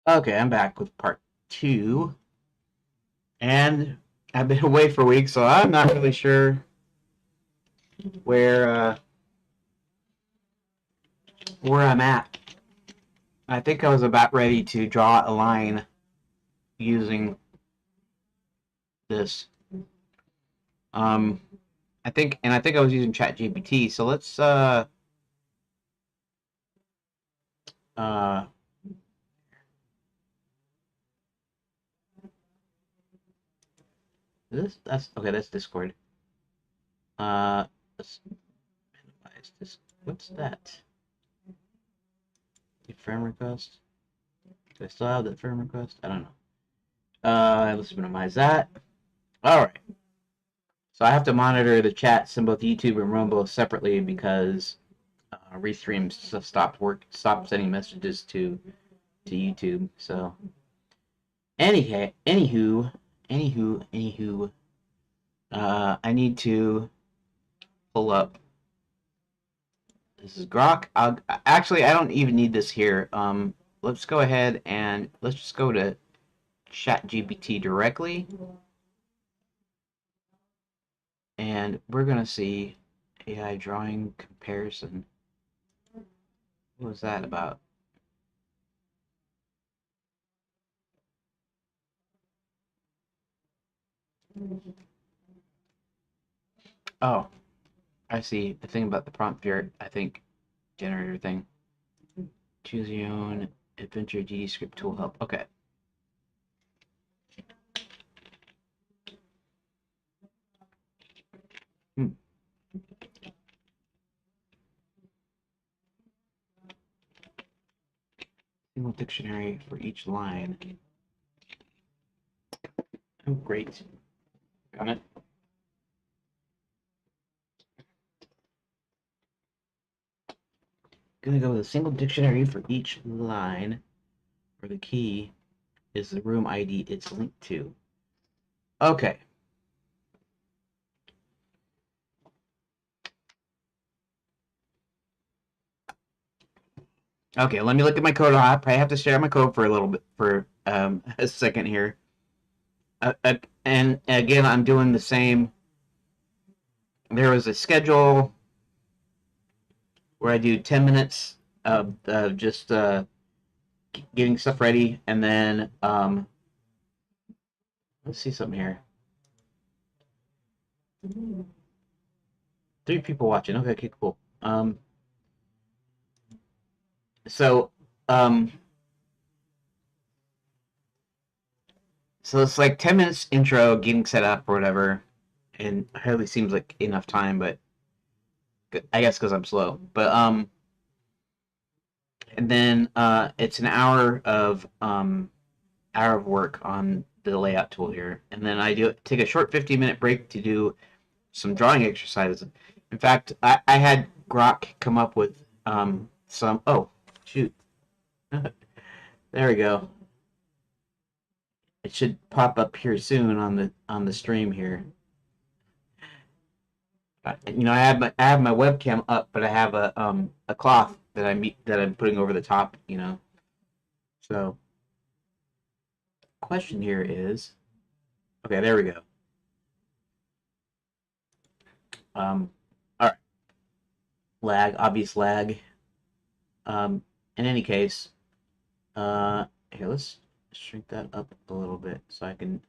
Okay, I'm back with part two, and I've been away for a week, so I'm not really sure where where I'm at. I think I was about ready to draw a line using this. Um, I think I was using ChatGPT. So let's uh that's okay. That's Discord. Let's minimize this. What's that? The friend request. Do I still have that friend request? I don't know. Let's minimize that. All right. So I have to monitor the chats in both YouTube and Rumble separately because Restream stopped sending messages to YouTube. So anywho, I need to pull up. This is Grok. Actually, I don't even need this here. Let's go ahead and let's just go to ChatGPT directly, and we're gonna see AI drawing comparison. What was that about? Oh, I see. The thing about the prompt here, I think, generator thing. Choose your own adventure GD script tool help. Okay. Hmm. Single dictionary for each line. Oh, great. Got it. Gonna go with a single dictionary for each line, where the key is the room ID it's linked to. Okay. Okay, let me look at my code. I probably have to share my code for a little bit for a second here. And again, I'm doing the same. There was a schedule where I do 10 minutes of just getting stuff ready, and then let's see something here. 3 people watching. Okay, cool. So um, so it's like 10 minutes intro, getting set up or whatever, and hardly seems like enough time, but I guess because I'm slow. But and then it's an hour of work on the layout tool here, and then I do take a short 15-minute break to do some drawing exercises. In fact, I had Grok come up with some. Oh, shoot! There we go. It should pop up here soon on the stream here. I have my webcam up, but I have a cloth that I'm putting over the top. So question here is okay. There we go. Um, all right. Lag, obvious lag. In any case, here, let's shrink that up a little bit so I can.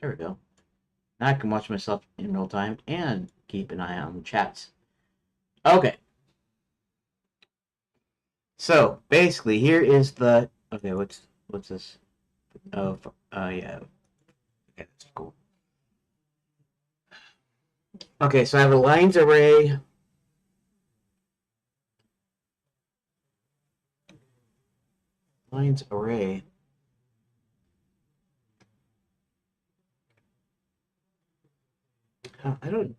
There we go. Now I can watch myself in real time and keep an eye on the chats. Okay. So basically, here is the. Okay, what's this? Oh, yeah. Okay, that's cool. Okay, so I have a lines array. Lines array. I don't.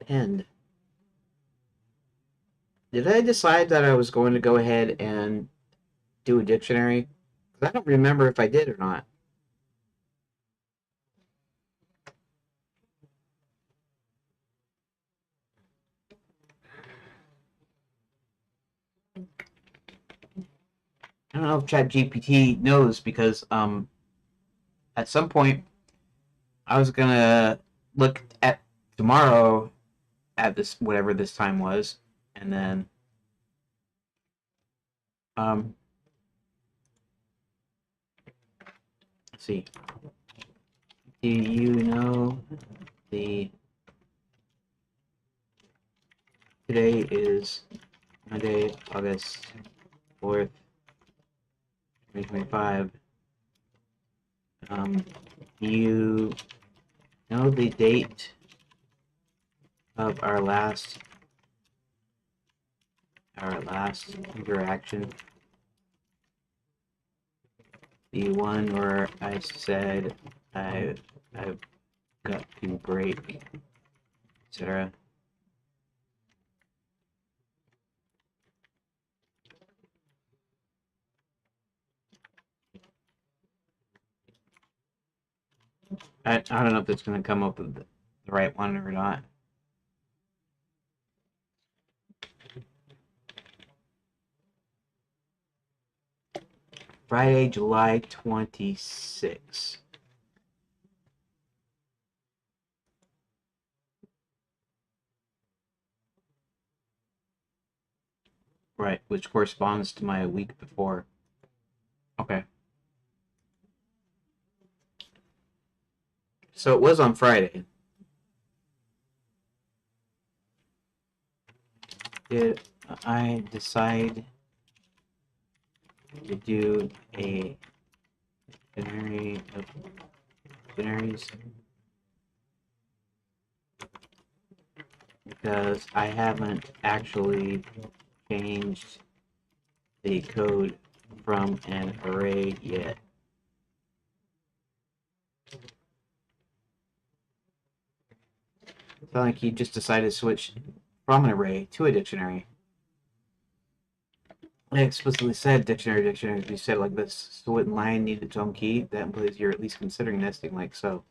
End. Did I decide that I was going to go ahead and do a dictionary? Because I don't remember if I did or not. don't know if ChatGPT knows because at some point I was gonna look at tomorrow at this whatever this time was, and then um let's see. Do you know the today is Monday, August 4th, 2025. Do you know the date of our last interaction? The one where I said I've got to break, etc. I don't know if it's going to come up with the right one or not. Friday, July 26th. Right, which corresponds to my week before. Okay. So it was on Friday. Did I decide to do a dictionary of dictionaries? Because I haven't actually changed the code from an array yet. It's not like you just decided to switch from an array to a dictionary. I explicitly said dictionary. If you said it like this, so when line needed its own key, that implies you're at least considering nesting like so.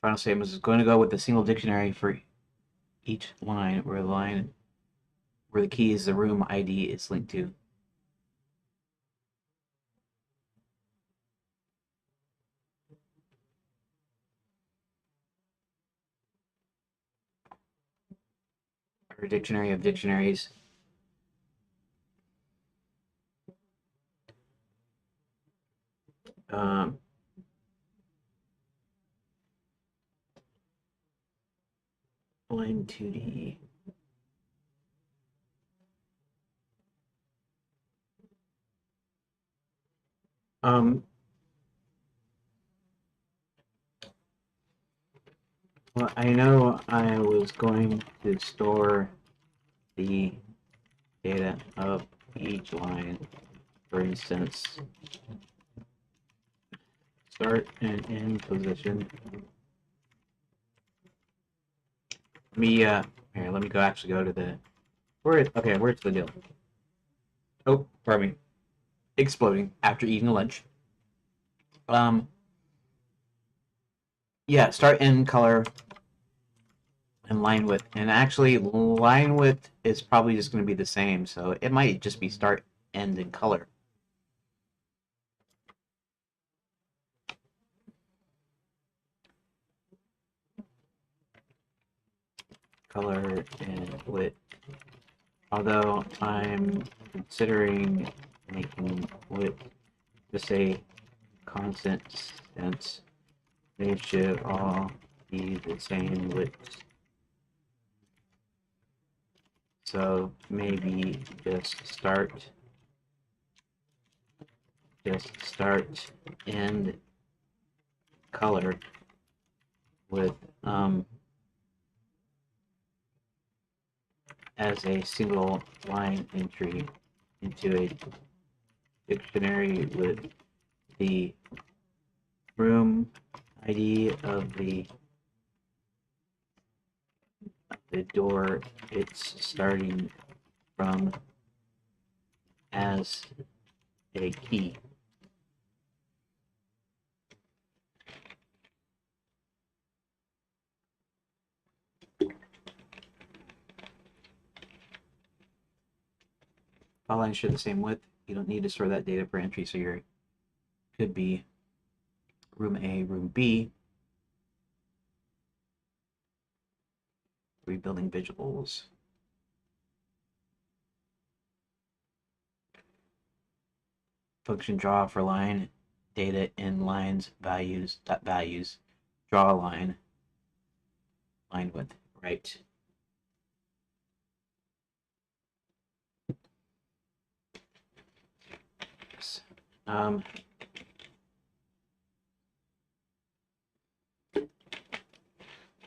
Final statement is going to go with a single dictionary for each line, where the key is the room ID it's linked to. Or a dictionary of dictionaries. Um, line 2D. Um, well, I know I was going to store the data of each line. For instance, start and end position. Here, let me actually go to the where's the deal? Oh, pardon me. Exploding after eating lunch. Yeah, start end color and line width. And actually line width is probably just going to be the same, so it might just be start end and color. Color and width. Although I'm considering making width just a constant since they should all be the same width. So maybe just start end color with as a single line entry into a dictionary with the room ID of the door it's starting from as a key. All lines share the same width. You don't need to store that data per entry, so your could be room A, room B. Rebuilding visuals. Function draw for line data in lines values dot values. Draw a line width. Right. Yes.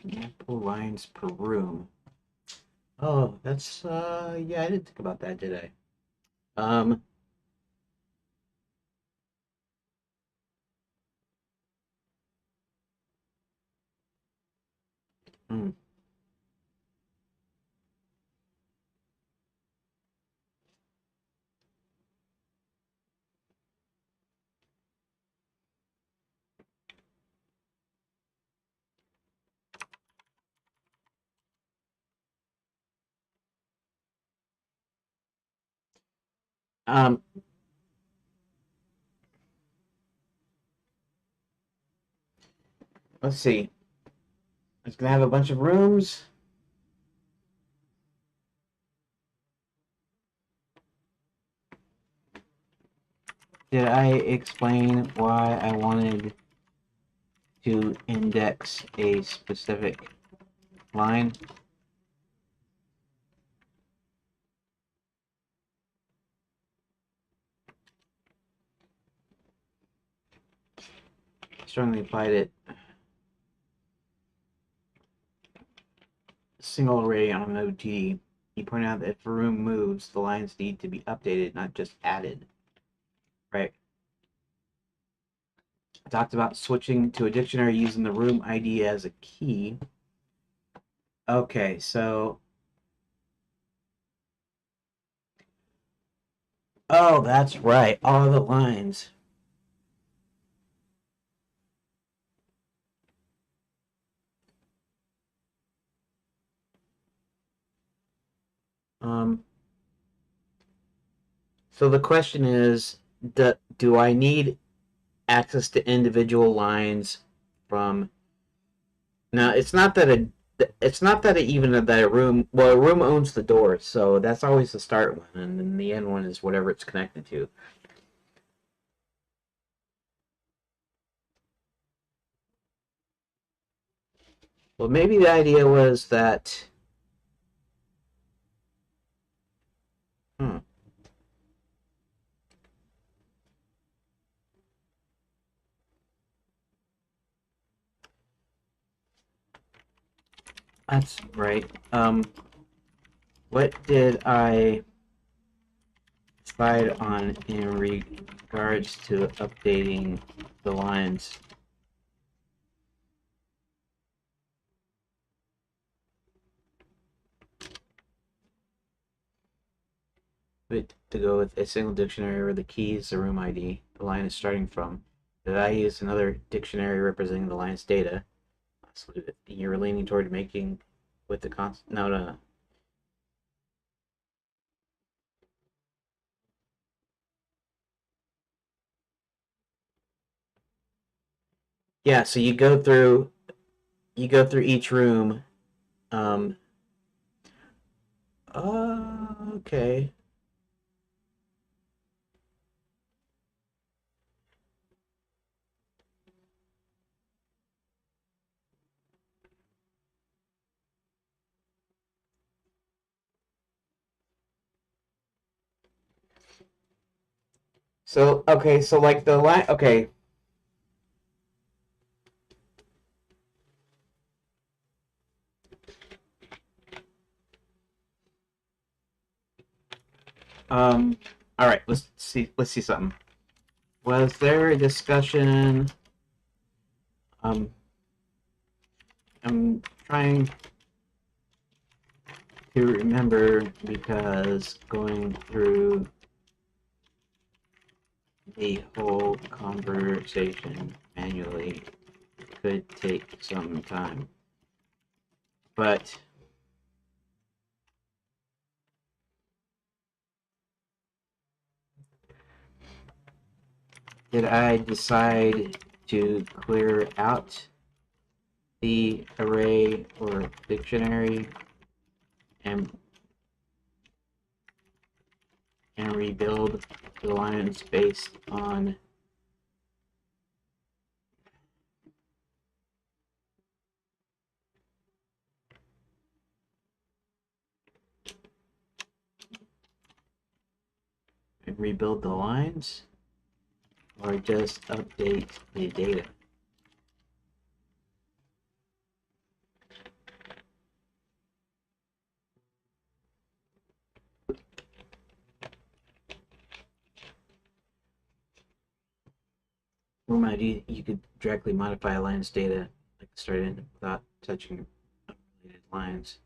Multiple lines per room. Oh, that's yeah, I didn't think about that, did I? Hmm. Um, let's see. It's gonna have a bunch of rooms. Did I explain why I wanted to index a specific line? Strongly applied it. Single array on node G. You point out that if a room moves, the lines need to be updated, not just added. Right. I talked about switching to a dictionary using the room ID as a key. Okay, so oh, that's right. All the lines. So the question is, do I need access to individual lines from? Now, it's not that even that a room. Well, a room owns the door, so that's always the start one, and then the end one is whatever it's connected to. Well, maybe the idea was that. Hmm. That's right. What did I decide on in regards to updating the lines? To go with a single dictionary where the key is the room ID the line is starting from. The value is another dictionary representing the line's data. So you're leaning toward making with the constant. No, no, no. Yeah, so you go through each room. Um, okay. So okay, so like the line. Okay. All right. Let's see. Let's see something. Was there a discussion? Um, I'm trying to remember because going through the whole conversation manually could take some time. But did I decide to clear out the array or dictionary and rebuild the lines based on rebuild the lines, or just update the data? Or you could directly modify a line's data, like start in without touching updated lines.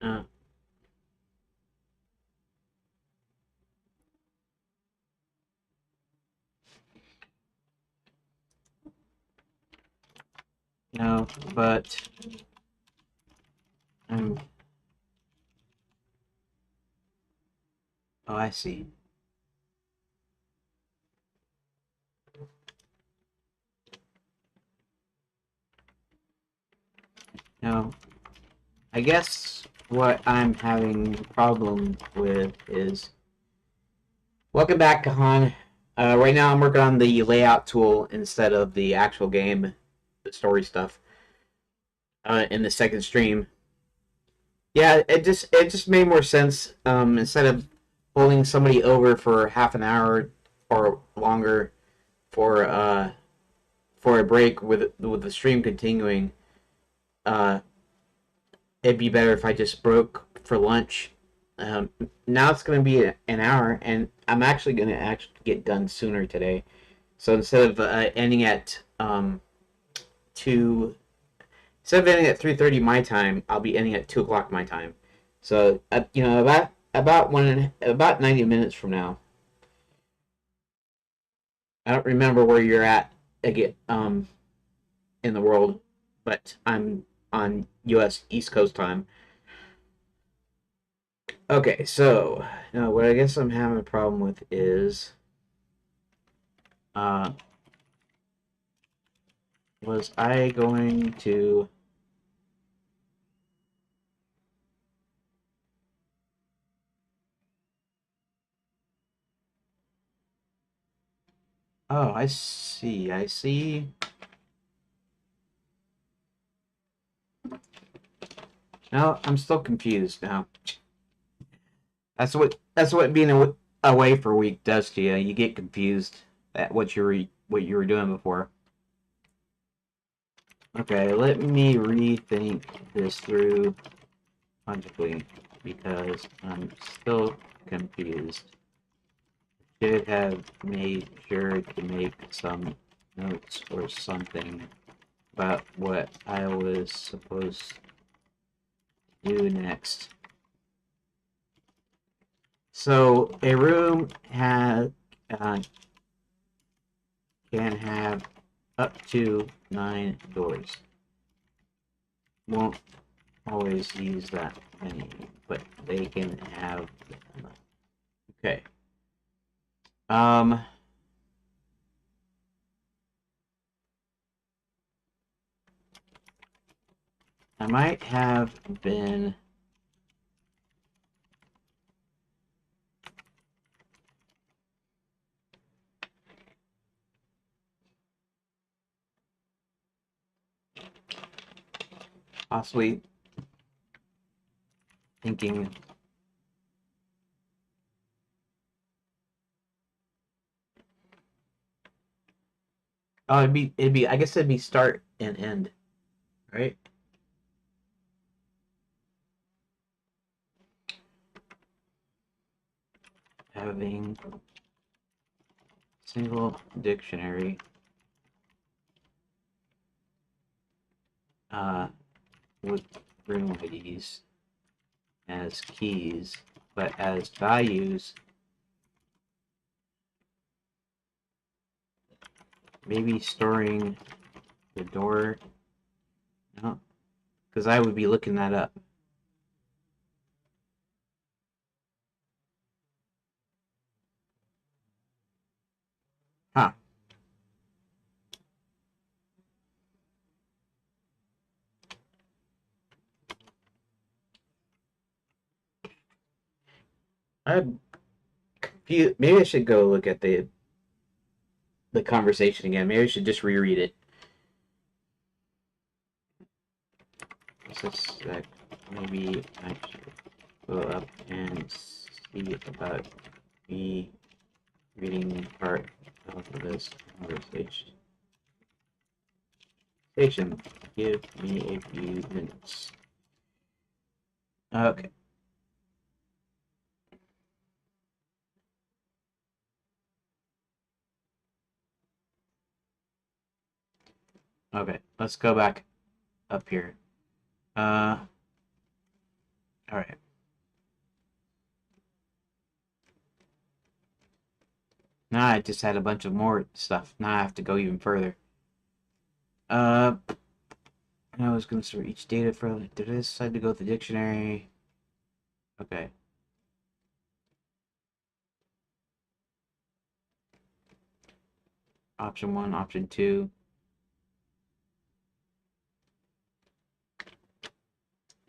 Uh, no, but I'm. Oh, I see. No, I guess what I'm having a problem with is. Welcome back, Kahan. Right now I'm working on the layout tool instead of the actual game, the story stuff, in the second stream. Yeah, it just made more sense. Instead of pulling somebody over for half an hour or longer for a break with the stream continuing, uh, it'd be better if I just broke for lunch. Now it's going to be an hour, and I'm actually going to get done sooner today. So instead of ending at 2, instead of ending at 3:30 my time, I'll be ending at 2 o'clock my time. So about 90 minutes from now. I don't remember where you're at again in the world, but I'm on U.S. East Coast time. Okay, so now what I guess I'm having a problem with is uh, was I going to oh, I see. No, I'm still confused now. That's what being away for a week does to you. You get confused at what you were doing before. Okay, let me rethink this through logically because I'm still confused. Should have made sure to make some notes or something about what I was supposed to do next. So a room can have up to 9 doors. Won't always use that many, but they can have. Okay. I might have been possibly thinking it'd be I guess it'd be start and end, right? Having single dictionary with room IDs as keys, but as values Maybe storing the door. No, because I would be looking that up. Huh. I'm confused. Maybe I should go look at the conversation again. Maybe I should just reread it. Suspect maybe I should go up and see about me reading part of this conversation. Give me a few minutes. Okay. Okay. Let's go back up here. All right. Now I just had a bunch of more stuff. Now I have to go even further. I was going to store each data for. Did I decide to go with the dictionary? Okay. Option 1, option 2.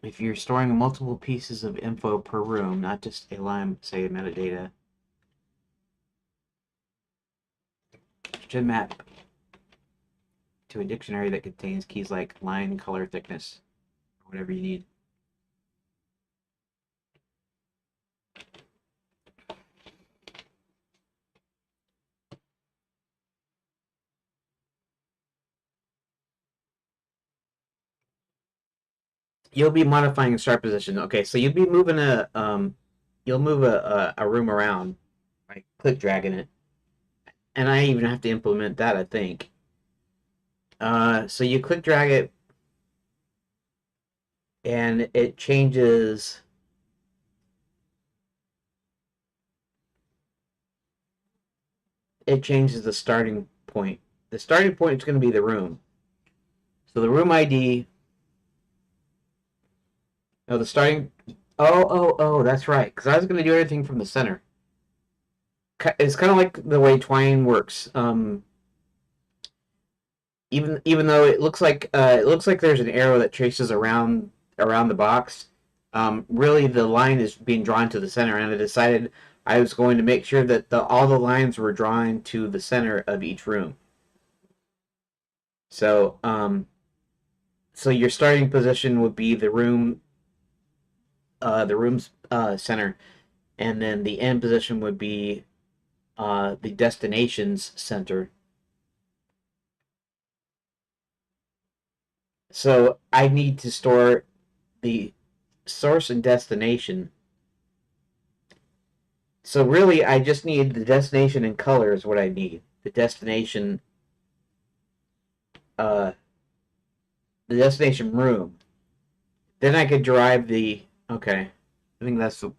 If you're storing multiple pieces of info per room, not just a line, say metadata, should map to a dictionary that contains keys like line, color, thickness, or whatever you need. You'll be modifying a start position. Okay, so you'll be moving you'll move a room around by click dragging it, and I even have to implement that, I think. So you click drag it, and it changes. It changes the starting point. The starting point is going to be the room. So the room ID. No, the starting. Oh, that's right. Because I was going to do everything from the center. It's kind of like the way Twine works. Even though it looks like there's an arrow that traces around the box. Really, the line is being drawn to the center, and I decided I was going to make sure that all the lines were drawn to the center of each room. So, so your starting position would be the room's center, and then the end position would be the destination's center. So I need to store the source and destination. So really, I just need the destination in color is what I need. Uh, the destination room. Then I could derive the. Okay, I think that's the.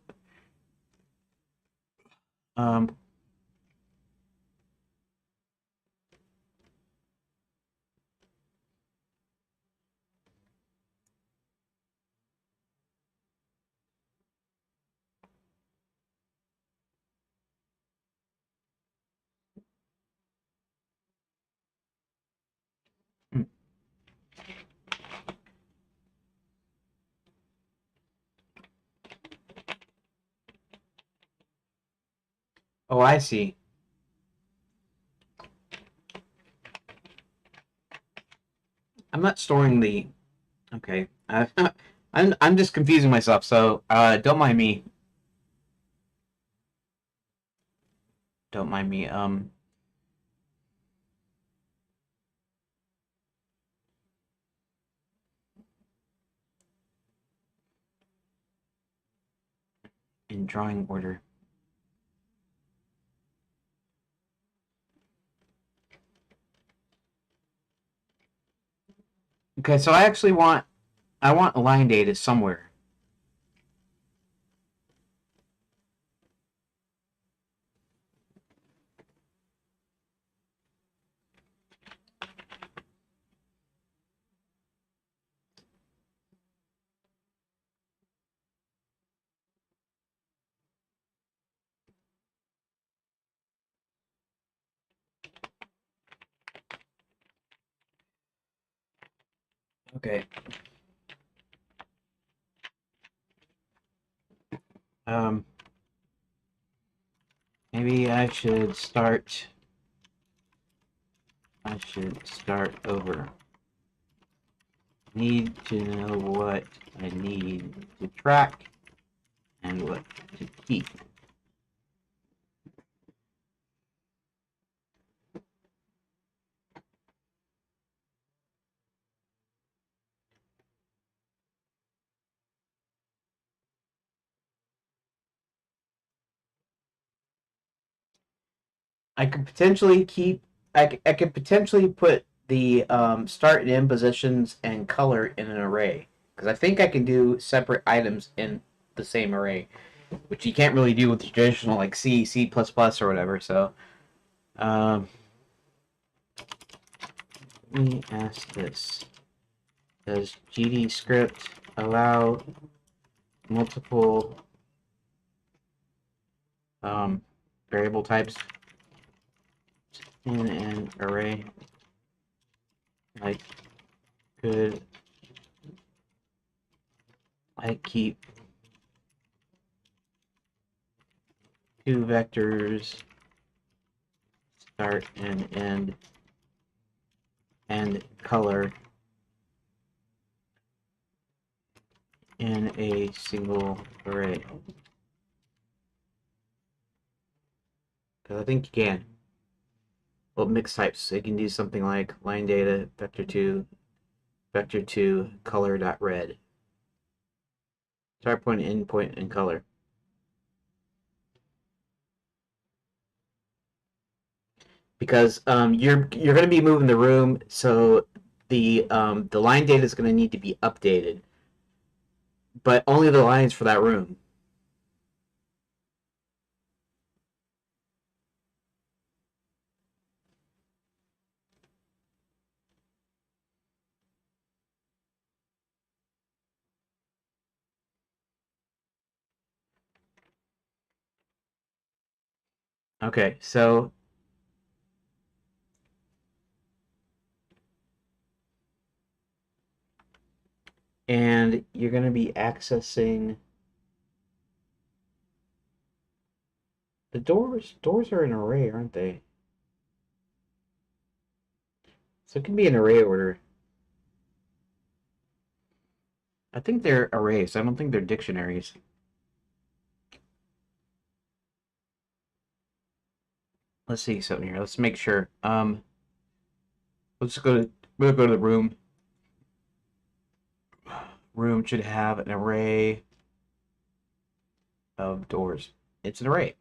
Um. Oh, I see. I'm not storing the. Okay. I'm just confusing myself. So don't mind me. Don't mind me. In drawing order. Okay, so I want line data somewhere. Okay. Maybe I should start over. Need to know what I need to track and what to keep. I could potentially keep. I could potentially put the start and end positions and color in an array because I think I can do separate items in the same array, which you can't really do with traditional like C, C++, or whatever. So, um, let me ask this: does GD script allow multiple variable types in an array? Like, could I keep two vectors, start and end, and color in a single array? Because I think you can. Well, mixed types. So you can do something like line data, vector 2, color.red. Start point, end point, and color. Because you're going to be moving the room, so the line data is going to need to be updated, but only the lines for that room. Okay, so and you're going to be accessing the doors. Doors are an array, aren't they? So it can be an array order. I think they're arrays. I don't think they're dictionaries. Let's see something here. Let's make sure. Let's go to we'll go to the room. Room should have an array of doors. It's an array.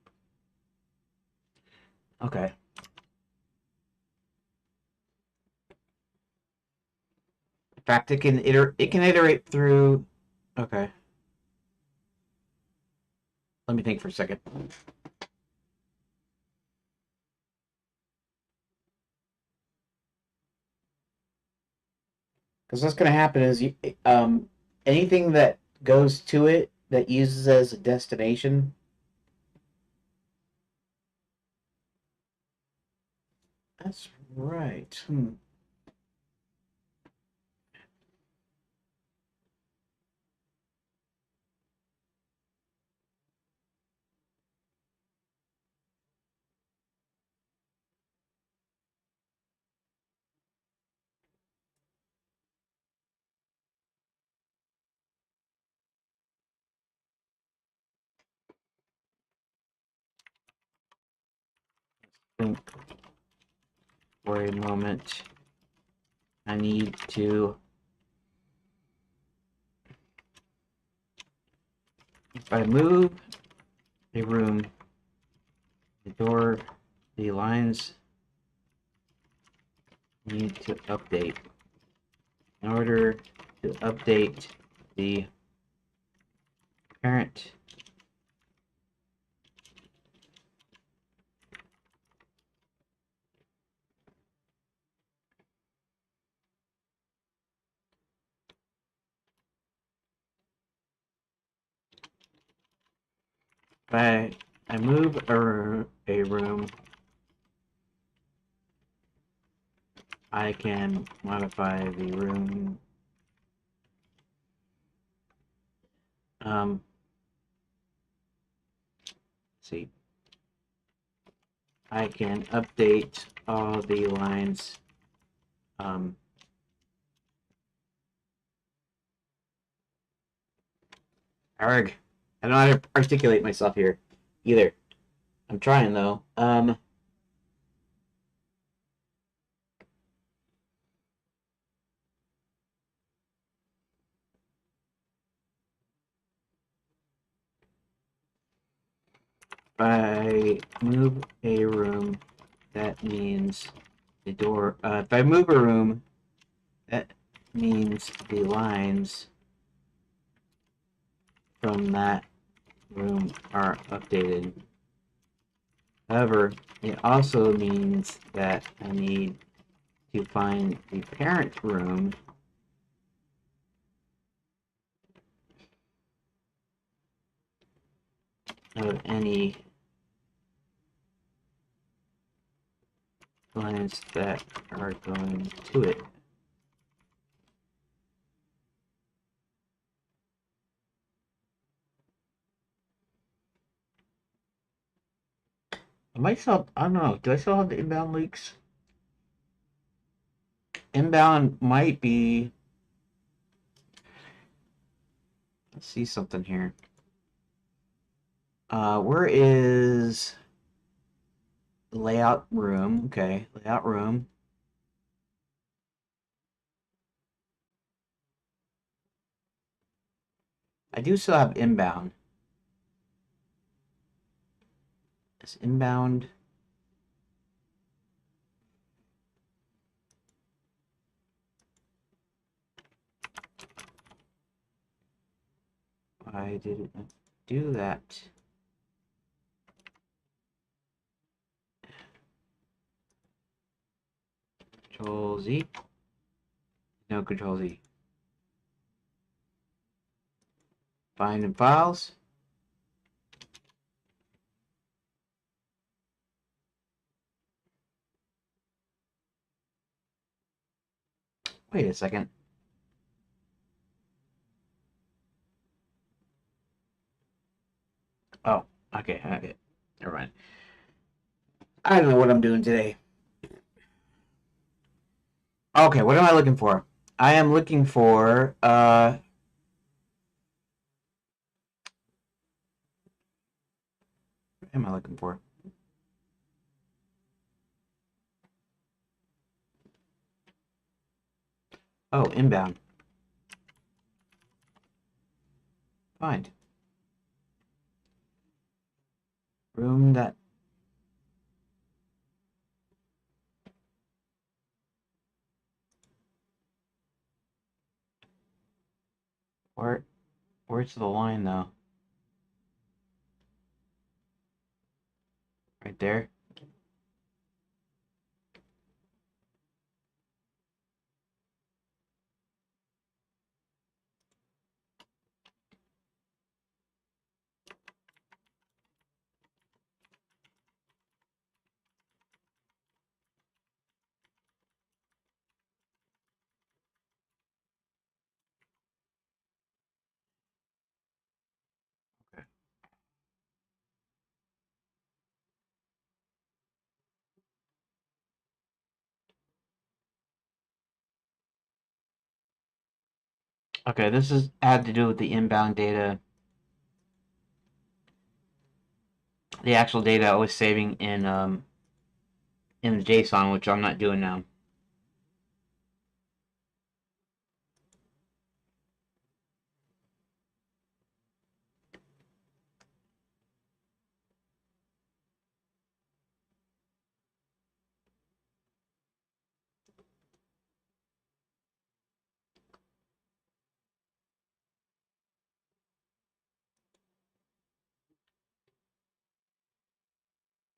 Okay. In fact, it can iterate through. Okay. Let me think for a second. Because what's going to happen is anything that goes to it that uses as a destination. That's right. Think for a moment. I need to. If I move a room, the door, the lines need to update. In order to update the parent if I move a room, I can modify the room See, I can update all the lines. Arg. I don't know how to articulate myself here either. I'm trying though. If I move a room, that means the door. If I move a room, that means the lines from that room are updated. However, it also means that I need to find the parent room of any lines that are going to it. I might still, I don't know, do I still have the inbound leaks? Inbound might be, let's see something here. Where is layout room? Okay, layout room. I do still have inbound. Is inbound? Why did it not do that? Control Z. No, Control Z. Find in files. Wait a second. Oh, okay, okay. Never mind. I don't know what I'm doing today. Okay, what am I looking for? I am looking for, what am I looking for? Oh, inbound. Find. Room that. Where's the line though? Right there. Okay. Okay, this is had to do with the inbound data. The actual data I was saving in the JSON, which I'm not doing now.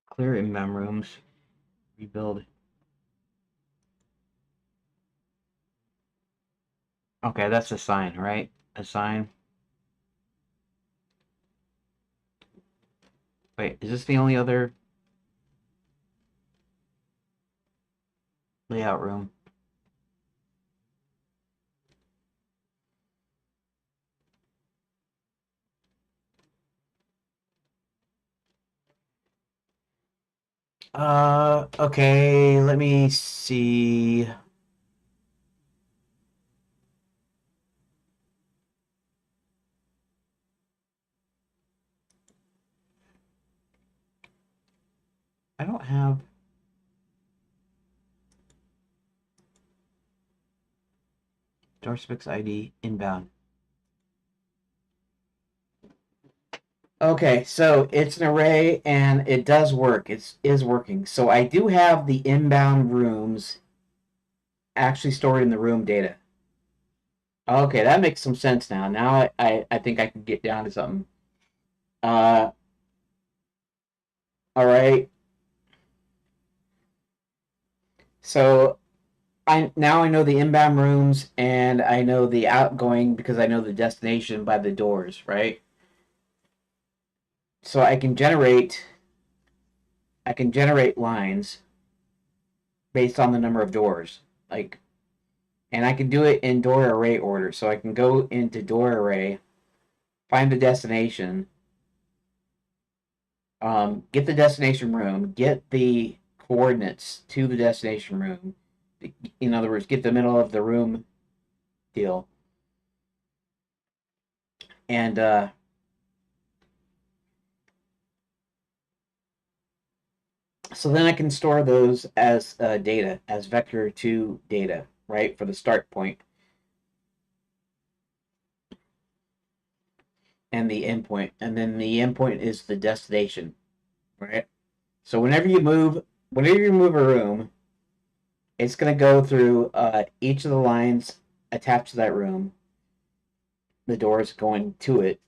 Clear inbound rooms. Rebuild. Okay, that's a sign, right? A sign. Wait, is this the only other layout room? Okay, let me see. I don't have DoorSpecs ID inbound. Okay, so it's an array and it does work. It is working. So I do have the inbound rooms actually stored in the room data. Okay, that makes some sense now. Now I think I can get down to something. Uh, all right. So I know the inbound rooms and I know the outgoing because I know the destination by the doors, right? So I can generate lines based on the number of doors. Like and I can do it in door array order. So I can go into door array, find the destination, get the destination room, get the coordinates to the destination room. In other words, get the middle of the room deal, and so then I can store those as data, as vector to data, right, for the start point and the endpoint, and then the endpoint is the destination, right? So whenever you move a room, it's going to go through each of the lines attached to that room, the doors going to it,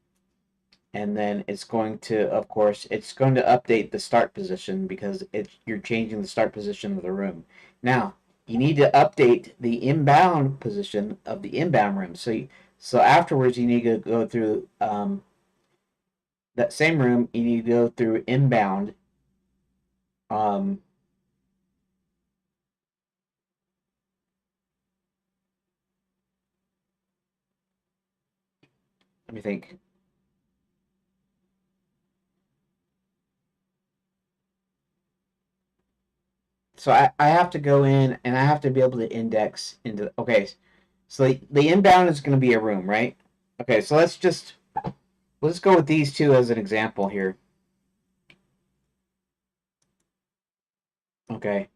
and then it's going to, of course, it's going to update the start position because you're changing the start position of the room. Now, you need to update the inbound position of the inbound room. So afterwards, you need to go through that same room. You need to go through inbound. Um, Let me think. So I have to go in and I have to be able to index into. Okay, so the inbound is going to be a room, right? Okay, so let's go with these two as an example here. Okay,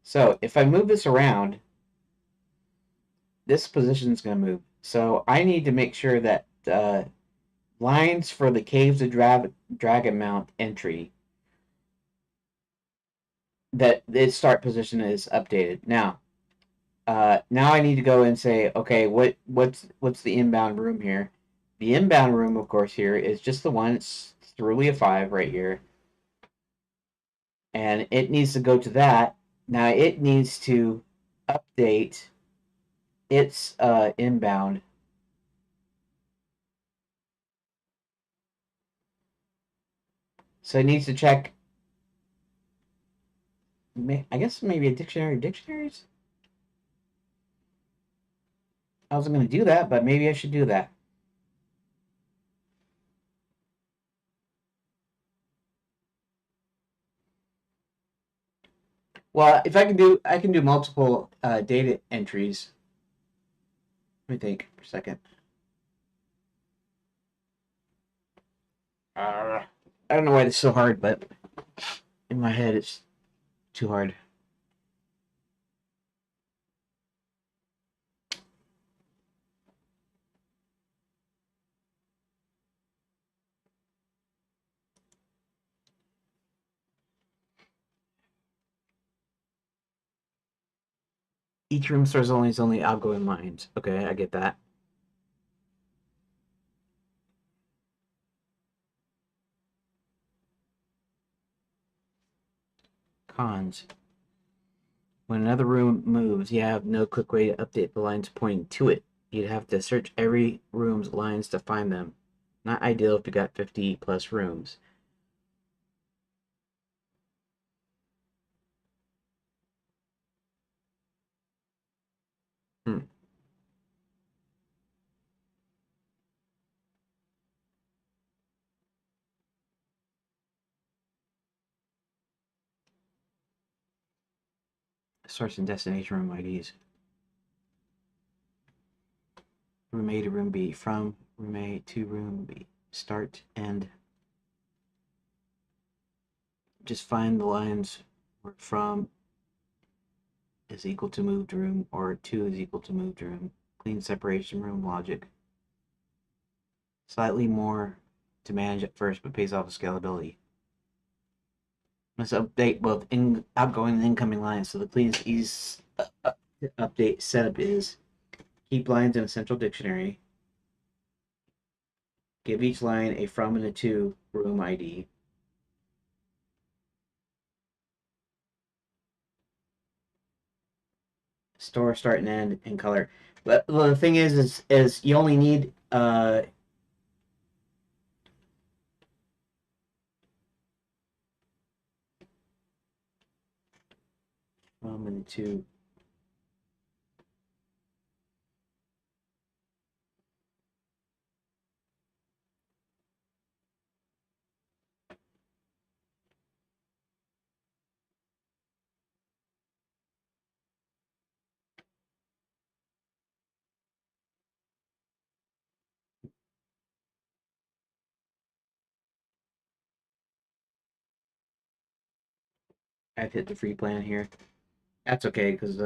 so if I move this around, this position is going to move. So I need to make sure that lines for the Caves of Dragon Mount entry, that its start position is updated. Now I need to go and say, okay, what's the inbound room here? The inbound room, of course, here is just the one. It's really a 5 right here, and it needs to go to that. Now it needs to update its inbound. So it needs to check. I guess maybe a dictionary of dictionaries. I wasn't going to do that, but maybe I should do that. Well, if I can do multiple data entries. Let me think for a second. I don't know why it's so hard, but in my head it's too hard. Each room stores only its only outgoing lines. Okay, I get that. Cons. When another room moves, you have no quick way to update the lines pointing to it. You'd have to search every room's lines to find them. Not ideal if you got 50 plus rooms. Hmm. source and destination room IDs. Room A to room B, from room A to room B, start, end. Just find the lines where from is equal to moved room or to is equal to moved room. Clean separation room logic. Slightly more to manage at first, but pays off scalability. Let's update both outgoing and incoming lines. So the cleanest ease update setup is keep lines in a central dictionary. Give each line a from and a to room ID. Store, start, and end in color. But the thing is you only need from and to. I've hit the free plan here. That's okay because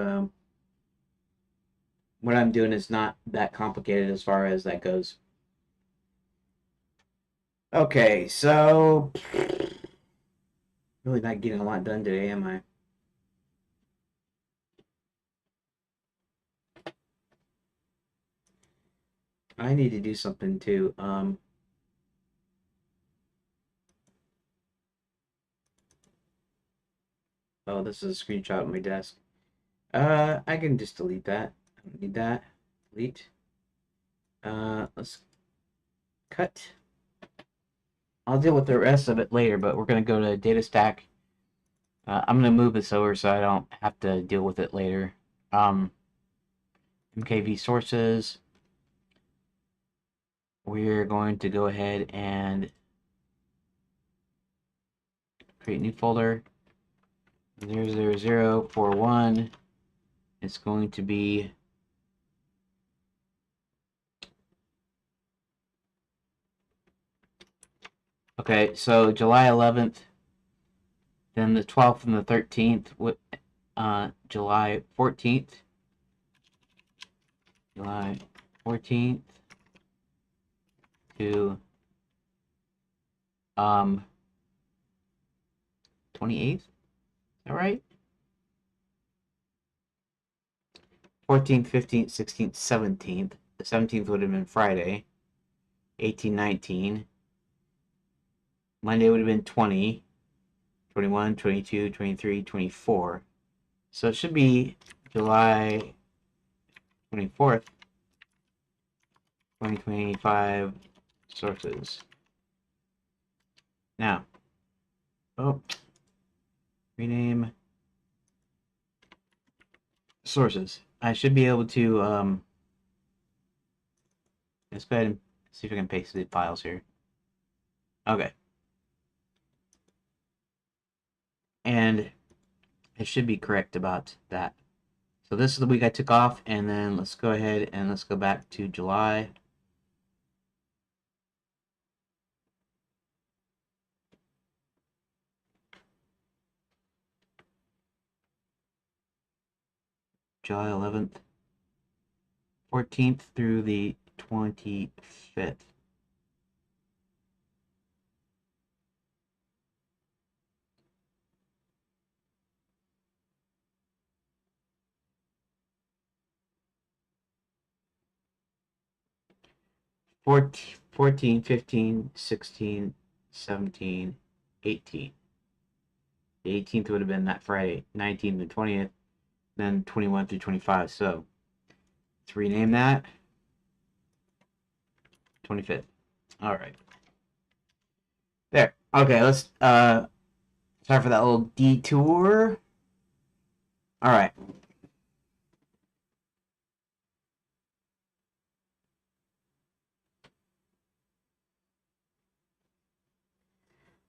what I'm doing is not that complicated as far as that goes. Okay, so really not getting a lot done today, am I? I need to do something too. Oh, this is a screenshot of my desk. I can just delete that. I don't need that. Delete. Let's cut. I'll deal with the rest of it later, but we're gonna go to data stack. I'm gonna move this over so I don't have to deal with it later. MKV sources. We're going to go ahead and create a new folder. 00041. It's going to be okay. So July 11th, then the 12th and the 13th. July 14th. July 14th to 28th. Is that right? 14th, 15th, 16th, 17th. The 17th would have been Friday. 18, 19. Monday would have been 20, 21, 22, 23, 24. So it should be July 24th, 2025 sources. Now, rename sources. I should be able to, let's go ahead and see if I can paste the files here. Okay. And it should be correct about that. So this is the week I took off, and then let's go ahead and let's go back to July. July 11th, 14th through the 25th. Fourteen, 15, 16, 17, 18. The 18th would have been that Friday, 19th and 20th, then 21 through 25. So let's rename that 25th. All right. There. Okay, let's sorry for that little detour. All right.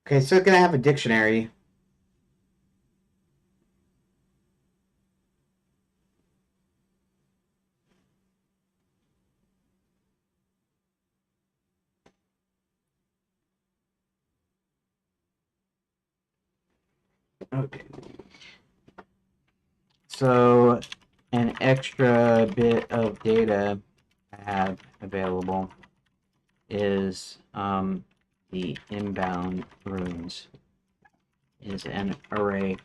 Okay, so it's gonna have a dictionary. Okay. So an extra bit of data I have available is the inbound rooms is an array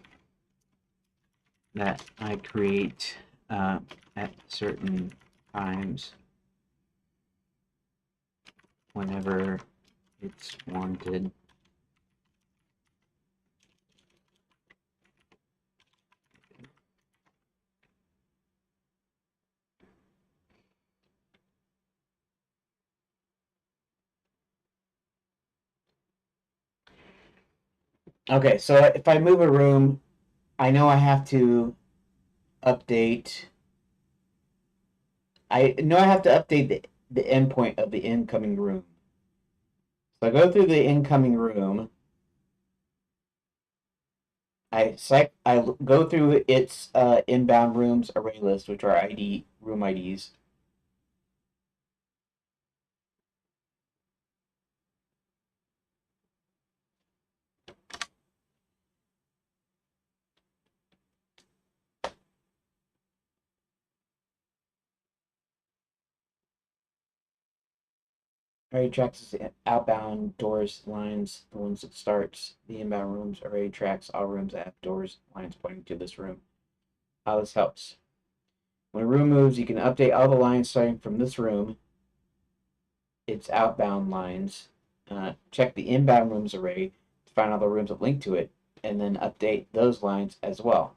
that I create at certain times whenever it's wanted. Okay, so if I move a room, I know I have to update. I know I have to update the endpoint of the incoming room. So I go through the incoming room. I go through its inbound rooms array list, which are room IDs. Array tracks the outbound doors lines, the ones it starts. The inbound rooms array tracks all rooms that have doors lines pointing to this room. How this helps. When a room moves, you can update all the lines starting from this room, its outbound lines. Check the inbound rooms array to find all the rooms that link to it, and then update those lines as well.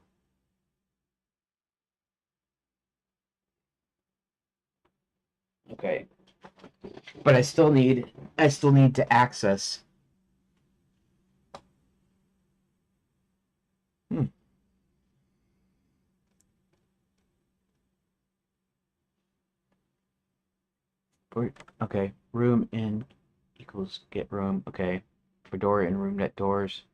Okay. But I still need to access. Hmm. Okay. Room in equals get room. Okay. For door in room net doors.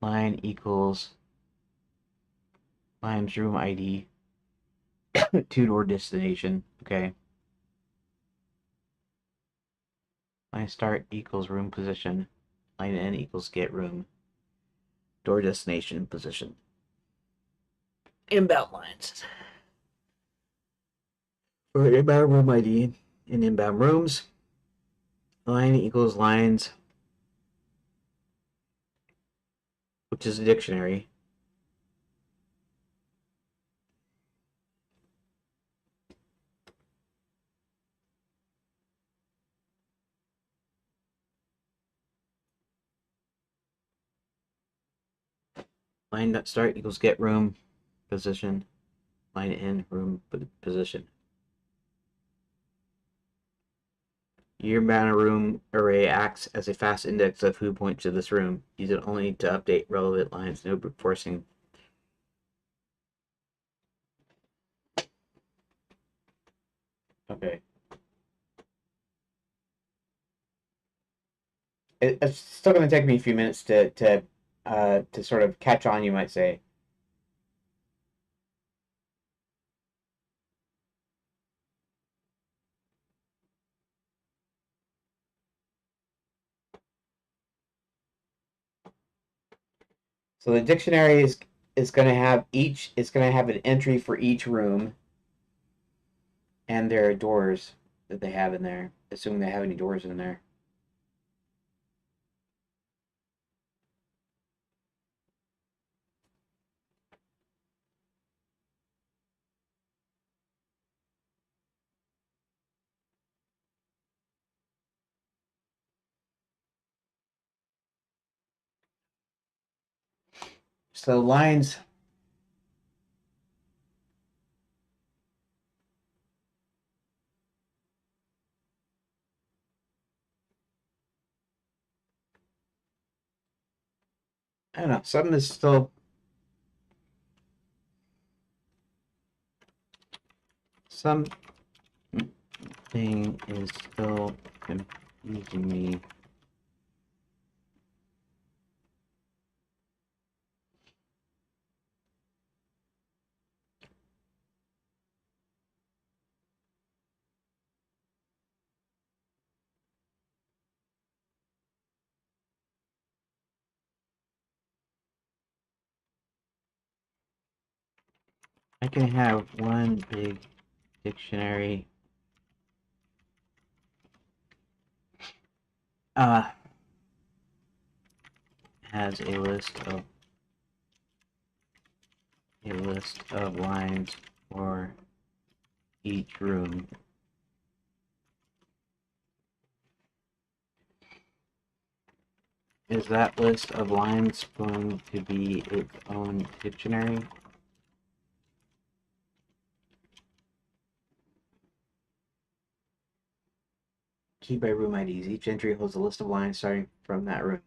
Line equals line's room ID. Two door destination. Okay. Line start equals room position. Line end equals get room. Door destination position. Inbound lines. For inbound room ID in inbound rooms. Line equals lines, which is a dictionary. Line start equals get room position. Line end room position. Your mana room array acts as a fast index of who points to this room. Use it only to update relevant lines. No brute forcing. Okay. It's still going to take me a few minutes to sort of catch on, you might say. So the dictionary is going to have it's going to have an entry for each room and their doors that they have in there, assuming they have any doors in there. So lines. I don't know. Something is still. Something is still confusing me. I can have one big dictionary has a list of lines for each room. Is that list of lines going to be its own dictionary? Key by room IDs. Each entry holds a list of lines starting from that room.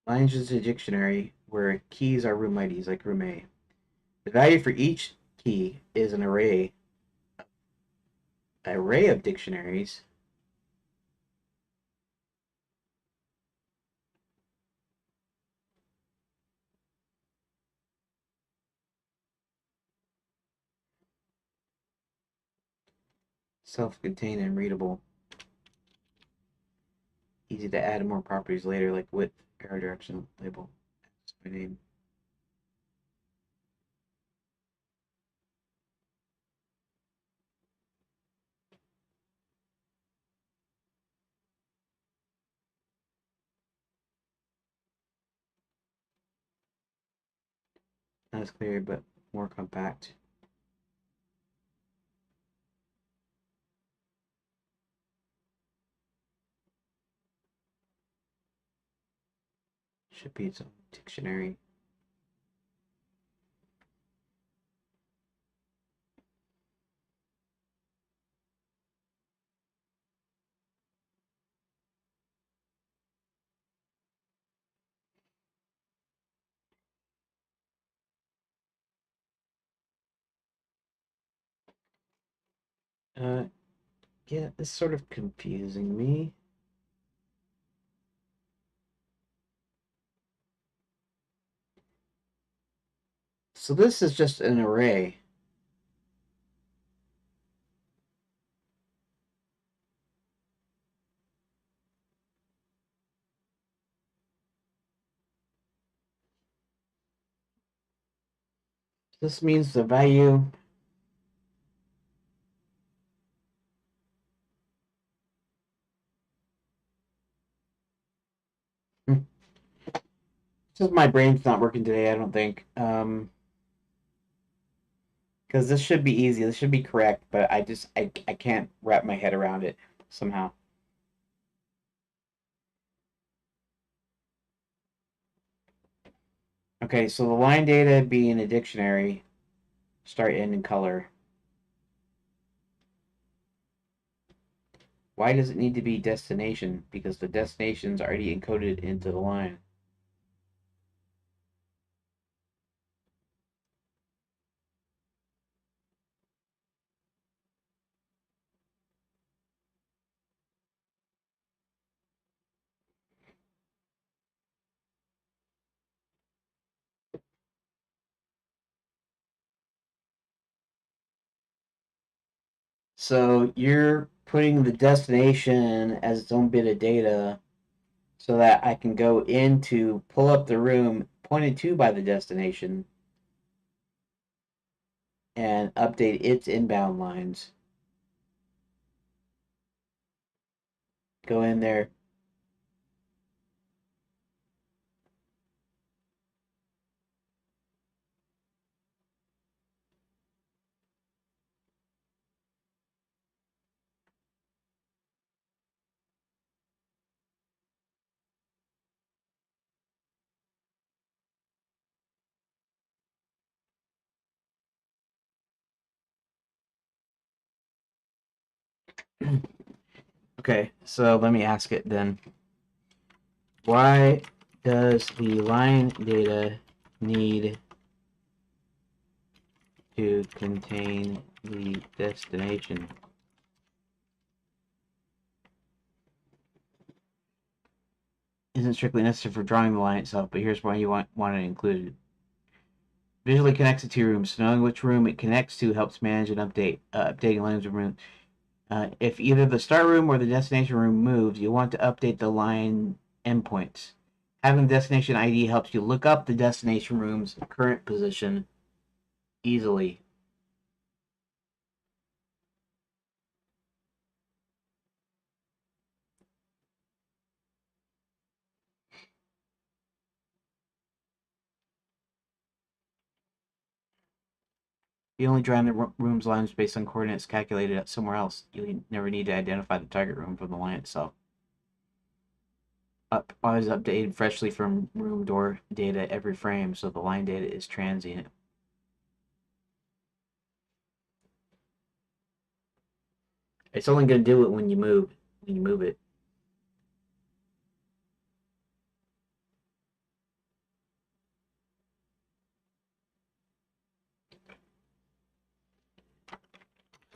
Lines is a dictionary where keys are room IDs, like room A. The value for each key is an array of dictionaries. Self-contained and readable. Easy to add more properties later, like width, arrow direction, label. That's my name. Not as clear, but more compact. Should be its own dictionary. Yeah, it's sort of confusing me. So this is just an array. This means the value Just my brain's not working today, I don't think. Because this should be easy. This should be correct, but I can't wrap my head around it somehow. Okay, so the line data being a dictionary, start, end, and color. Why does it need to be destination? Because the destination's already encoded into the line. So you're putting the destination as its own bit of data so that I can go into pull up the room pointed to by the destination and update its inbound lines. Go in there. Okay, so let me ask it then. Why does the line data need to contain the destination? Isn't strictly necessary for drawing the line itself, but here's why you want it included. Visually connects the two rooms. So knowing which room it connects to helps manage and updating lines of room. If either the start room or the destination room moves, you want to update the line endpoints. Having the destination ID helps you look up the destination room's current position easily. You only draw in the room's lines based on coordinates calculated somewhere else. You never need to identify the target room from the line itself. Always updated freshly from room door data every frame, so the line data is transient. It's only going to do it when you move it.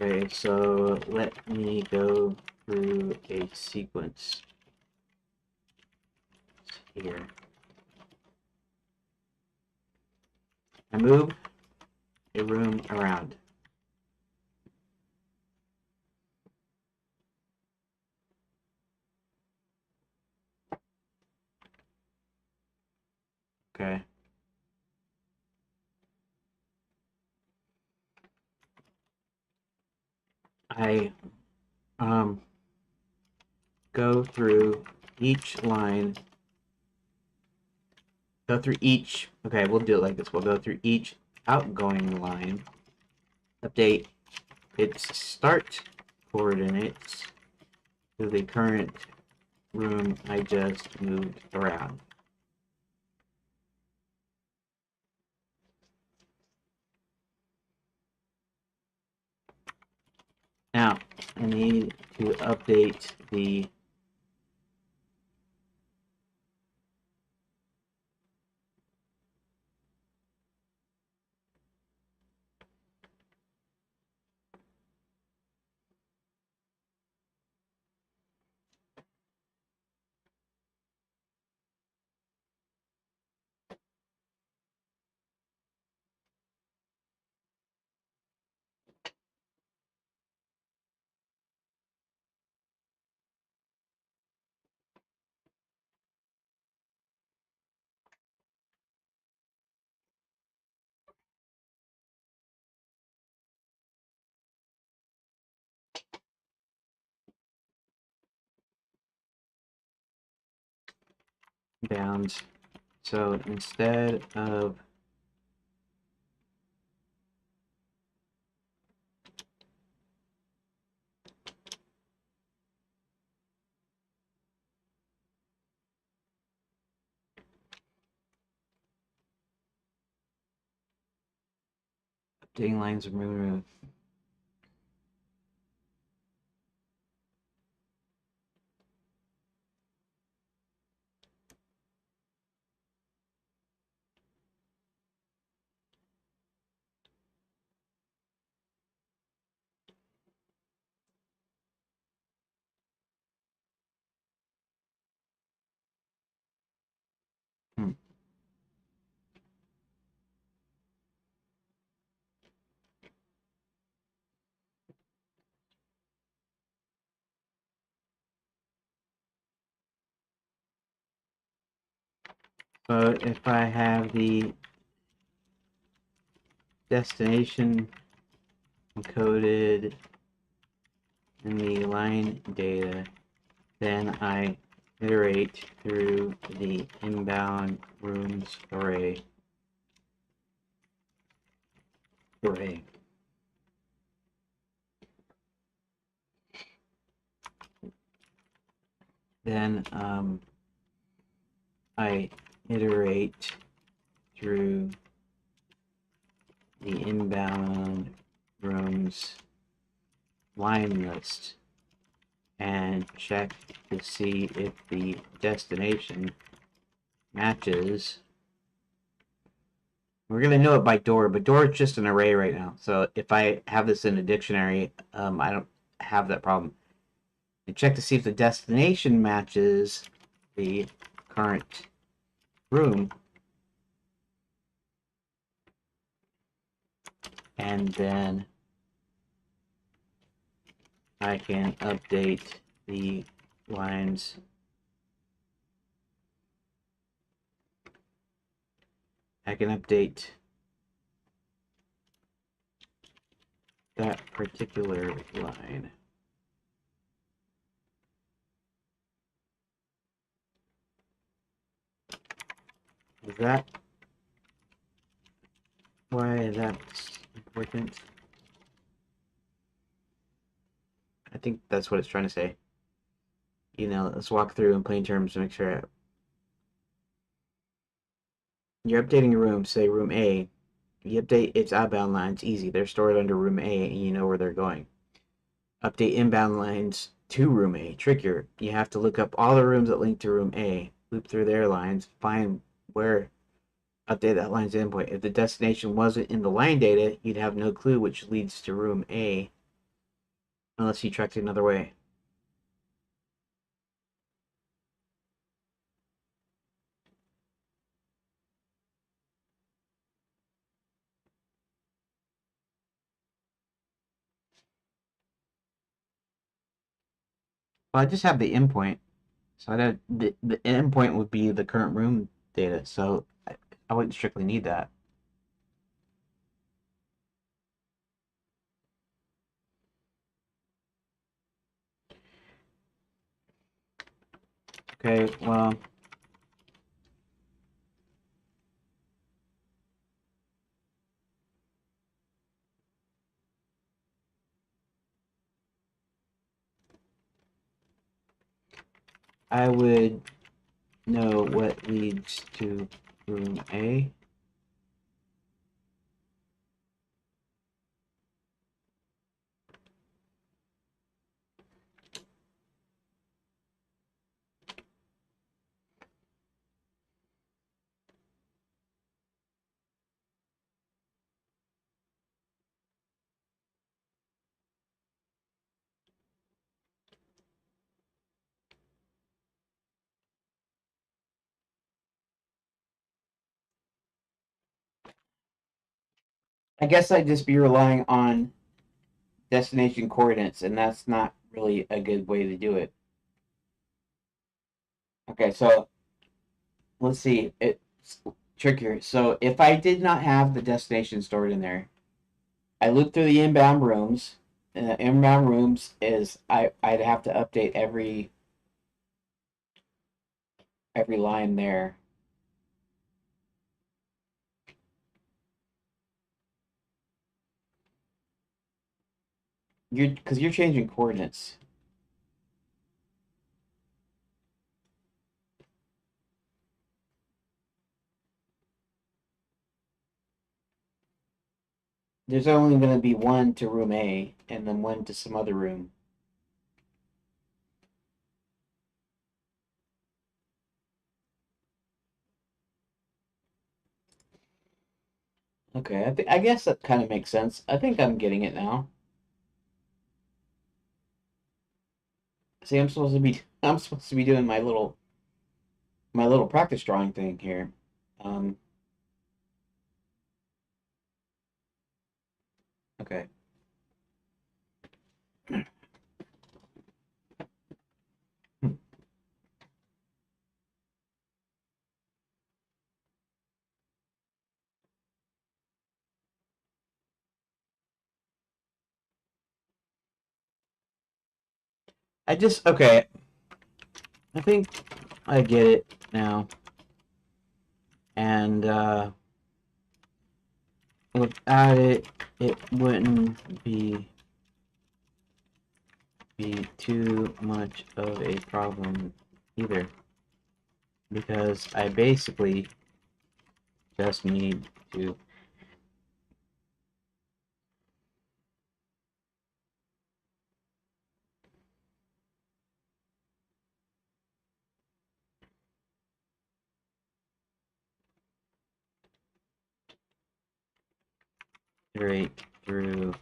Okay, so let me go through a sequence here. I move a room around. Okay. I go through each line. Go through each. Okay, we'll do it like this. We'll go through each outgoing line. Update its start coordinates to the current room I just moved around. Now, I need to update the bounds. So instead of updating lines of room, hmm. So if I have the destination encoded in the line data, then I iterate through the inbound rooms array. Then I iterate through the inbound rooms line list and check to see if the destination matches. We're going to know it by door, but door is just an array right now. So if I have this in a dictionary, I don't have that problem. And check to see if the destination matches the current room. and then I can update the lines. I can update that particular line. Is that why that's important? I think that's what it's trying to say. You know, let's walk through in plain terms to make sure you're updating a room, say room A. You update its outbound lines, easy. They're stored under room A and you know where they're going. Update inbound lines to room A, trickier. You have to look up all the rooms that link to room A, loop through their lines, find where update that line's endpoint. If the destination wasn't in the line data, you'd have no clue which leads to room A unless you tracked it another way. Well, I just have the endpoint. So the endpoint would be the current room data. So I wouldn't strictly need that. Okay, well, I would know what leads to room A. I guess I'd just be relying on destination coordinates, and that's not really a good way to do it. Okay, so let's see. It's trickier. So if I did not have the destination stored in there, I loop through the inbound rooms. And the inbound rooms is I'd have to update every line there. You're changing coordinates. There's only going to be one to room A and then one to some other room. Okay, I guess that kind of makes sense. I think I'm getting it now. See, I'm supposed to be doing my little practice drawing thing here. Um, okay. Okay. I think I get it now. And without it, it wouldn't be too much of a problem either, because I basically just need to iterate through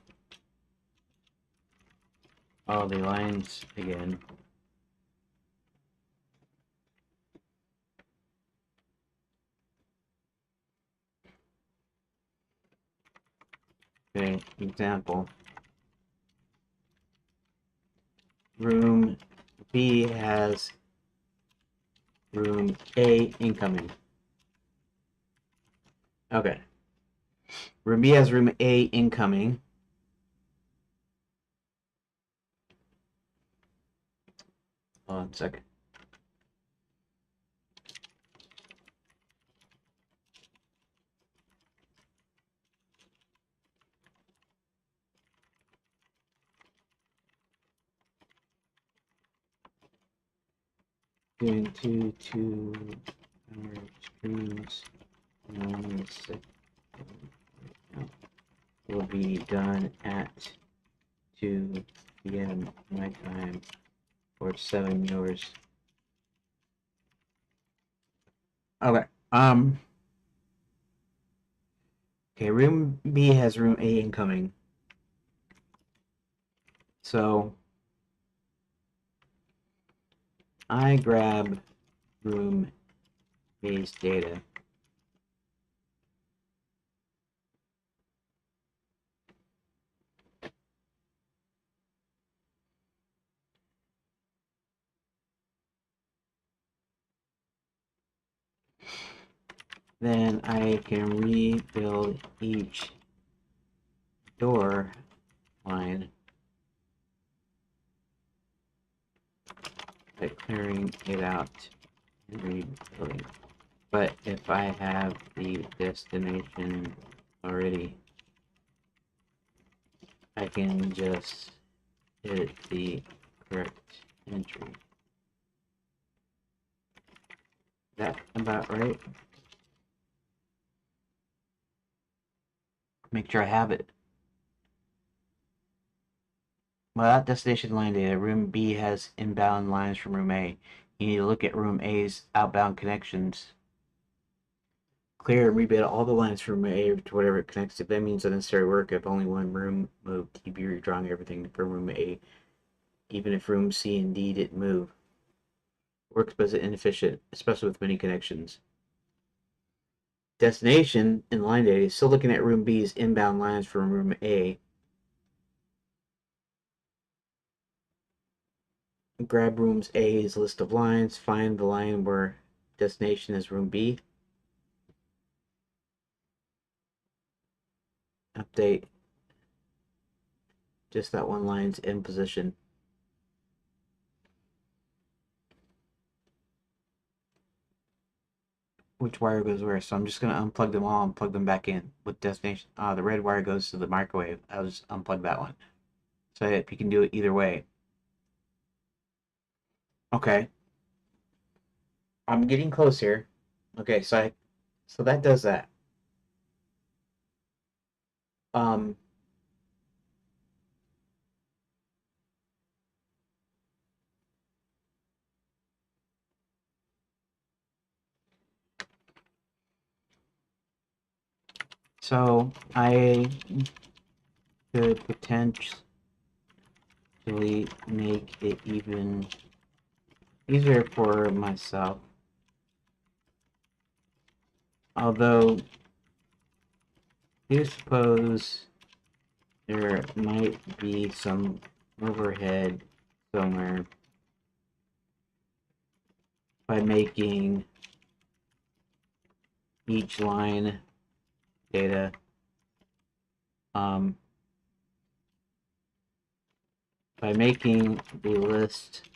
all the lines again. Okay. example, room B has room A incoming. Okay. Room B has room A incoming. Hold on a second. Doing two streams on 6 will be done at 2 p.m. my time or 7 yours. Okay. Okay, room B has room A incoming. So I grab room A's data. Then I can rebuild each door line by clearing it out and rebuilding. But if I have the destination already, I can just edit the correct entry. That about right? Make sure I have it. Without destination line data, room B has inbound lines from room A. You need to look at room A's outbound connections. Clear and rebuild all the lines from room A to whatever it connects to. That means unnecessary work if only one room moved. You'd be redrawing everything from room A, even if room C and D didn't move. Works but is inefficient, especially with many connections. Destination in line data is still looking at room B's inbound lines from room A. Grab room A's list of lines, find the line where destination is room B. Update just that one line's in position. Which wire goes where? So I'm just gonna unplug them all and plug them back in with destination. The red wire goes to the microwave. I'll just unplug that one. So that you can do it either way. Okay. I'm getting close here. Okay, so that does that. Um so I could potentially make it even easier for myself. Although you suppose there might be some overhead somewhere by making each line data by making the list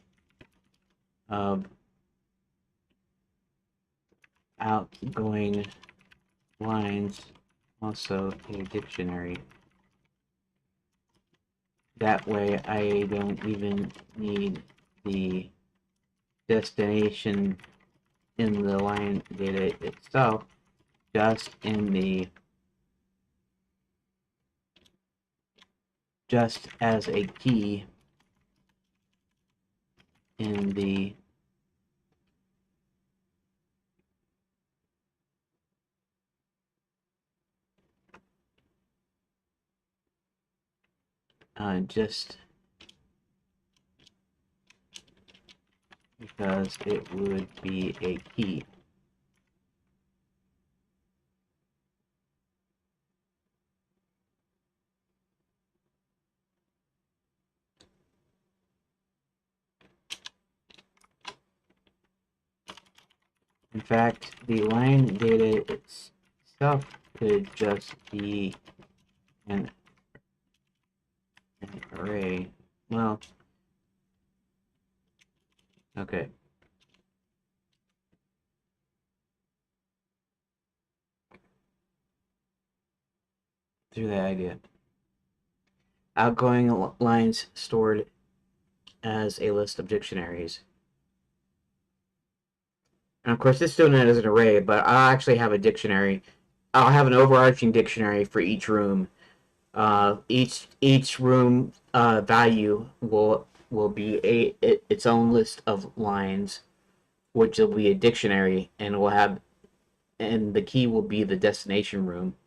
of outgoing lines also a dictionary. That way I don't even need the destination in the line data itself, just as a key in the just because it would be a key. In fact, the line data itself could just be an array. Well, okay. Through that idea. Outgoing lines stored as a list of dictionaries. And of course, this is doing it as an array, but I'll actually have a dictionary. I'll have an overarching dictionary for each room. Each room value will be its own list of lines, which will be a dictionary, and will have and the key will be the destination room.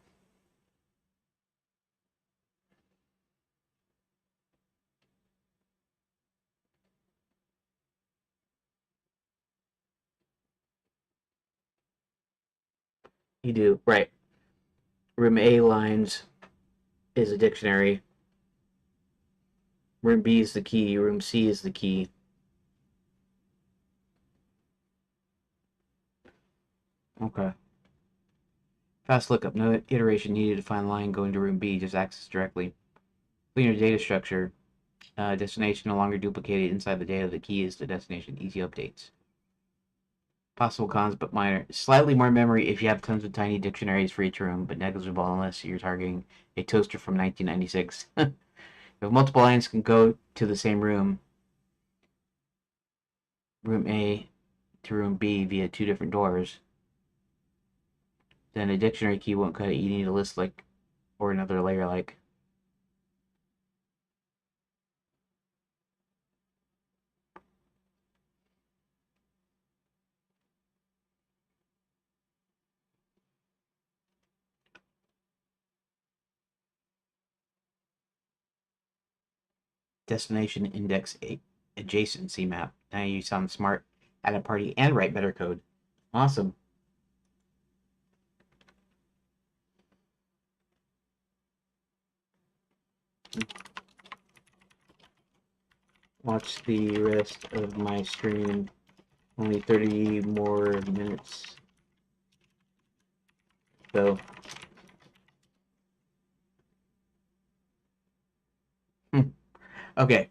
You do right. Room A lines is a dictionary. Room B is the key. Room C is the key. Okay. Fast lookup. No iteration needed to find line going to room B. Just access directly. Cleaner data structure. Destination no longer duplicated inside the data. The key is the destination. Easy updates. Possible cons, but minor. Slightly more memory if you have tons of tiny dictionaries for each room, but negligible unless you're targeting a toaster from 1996. If multiple lines can go to the same room, room A to room B via two different doors, then a dictionary key won't cut it. You need a list like or another layer like. Destination index adjacency map. Now you sound smart at a party and write better code. Awesome. Watch the rest of my stream. Only 30 more minutes. So, okay.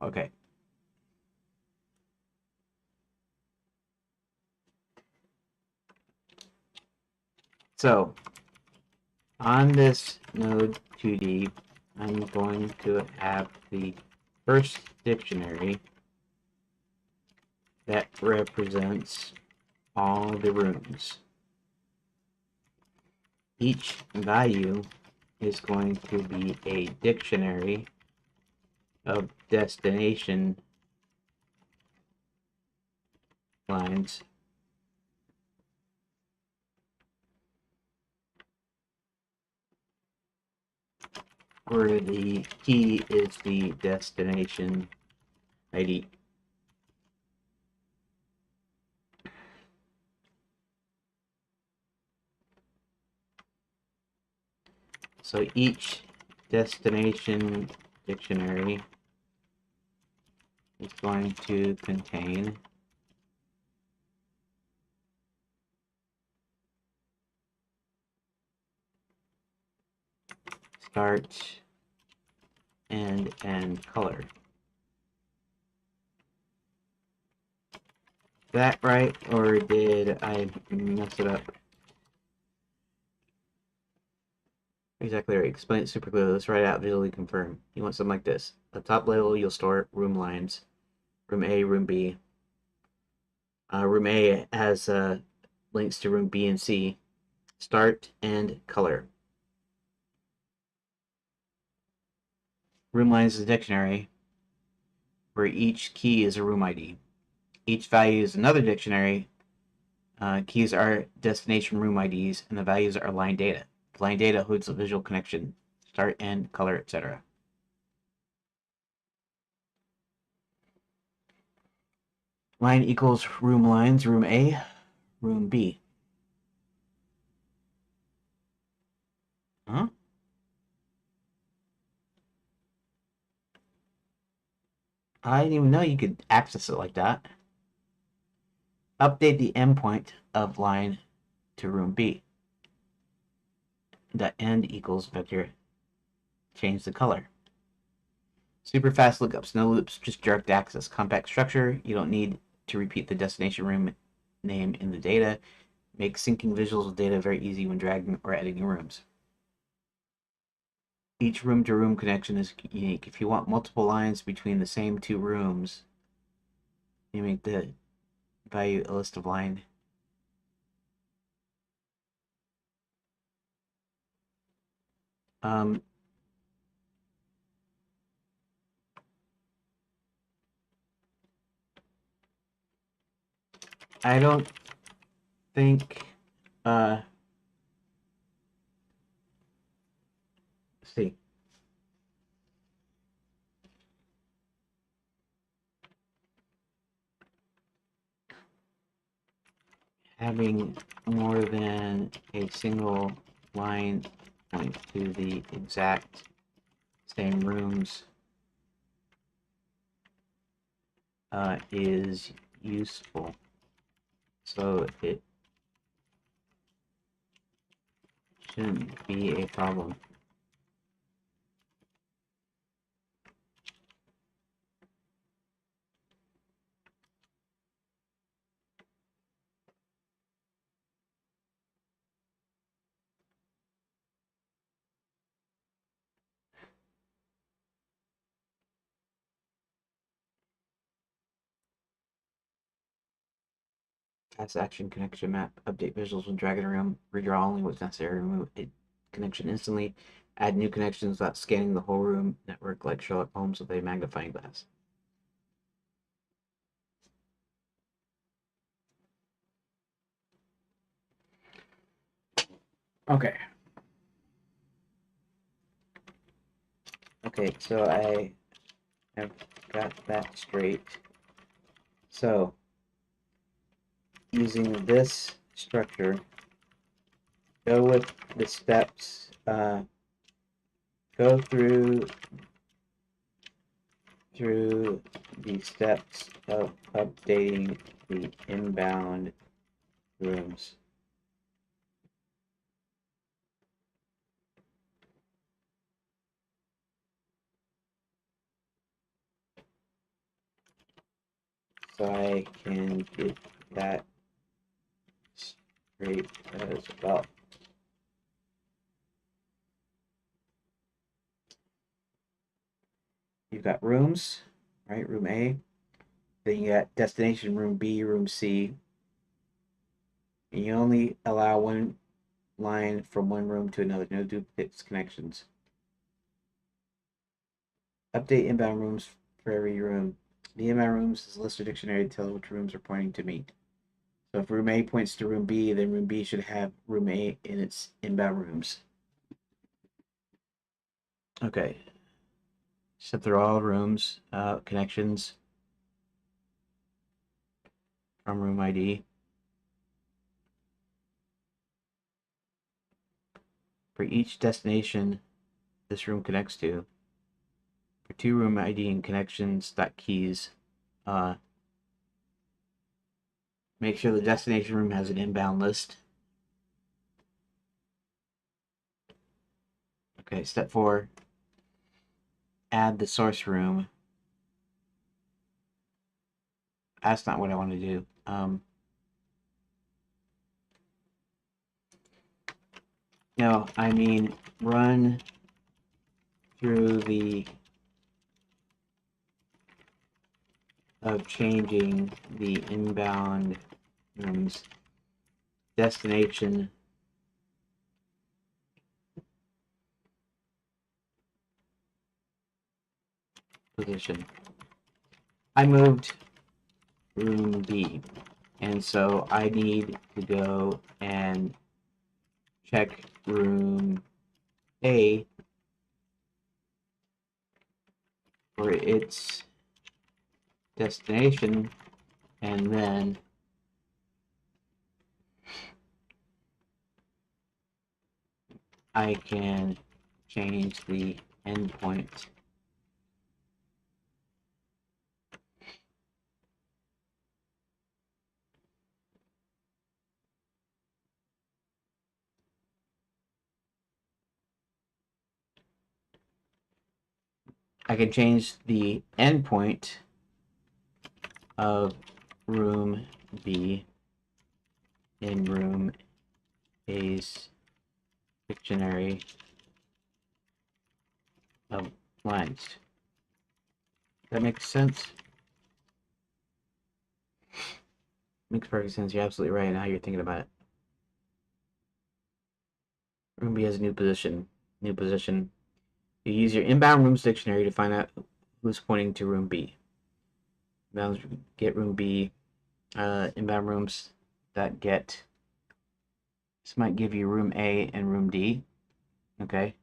Okay. So, on this node 2D, I'm going to have the first dictionary that represents all the rooms. Each value is going to be a dictionary of destination lines. Where the key is the destination ID. So each destination dictionary is going to contain start and end color. Is that right, or did I mess it up? Exactly right. Explain it super clearly. Let's write it out visually confirm. You want something like this. At the top level, you'll store room lines. Room A, room B. Room A has links to room B and C. Start and color. Room lines is a dictionary where each key is a room ID. Each value is another dictionary. Keys are destination room IDs, and the values are line data. Line data includes the visual connection, start, end, color, etc. Line equals room lines, room A, room B. Huh? I didn't even know you could access it like that. Update the endpoint of line to room B. The end equals vector. Change the color. Super fast lookups, no loops, just direct access. Compact structure, you don't need to repeat the destination room name in the data. Make syncing visuals with data very easy when dragging or editing rooms. Each room-to-room connection is unique. If you want multiple lines between the same two rooms, you make the value a list of line. I don't think, let's see. Having more than a single line point to the exact same rooms is useful. So it shouldn't be a problem. Fast action connection map. Update visuals when dragging around. Redraw only what's necessary. Remove a connection instantly. Add new connections without scanning the whole room network like Sherlock Holmes with a magnifying glass. Okay. Okay, so I have got that straight. So, using this structure, go with the steps, go through the steps of updating the inbound rooms. So I can get that straight as well. You've got rooms, right? Room A. Then you got destination room B, room C. And you only allow one line from one room to another, no duplicates connections. Update inbound rooms for every room. The inbound rooms is a list or dictionary that tells which rooms are pointing to meet. So if room A points to room B, then room B should have room A in its inbound rooms. Okay. Set through all rooms, connections from room ID. For each destination this room connects to, for two room ID and connections.keys, make sure the destination room has an inbound list. Okay, step 4, add the source room. That's not what I want to do. No, I mean run through the of changing the inbound rooms destination position. I moved room B, and so I need to go and check room A for its destination, and then I can change the endpoint. I can change the endpoint of room B in room A's dictionary of lines. That makes sense? Makes perfect sense. You're absolutely right in how you're thinking about it. Room B has a new position. New position. You use your inbound rooms dictionary to find out who's pointing to room B. Inbound get room B. Inbound rooms that get. This might give you room A and room D. Okay.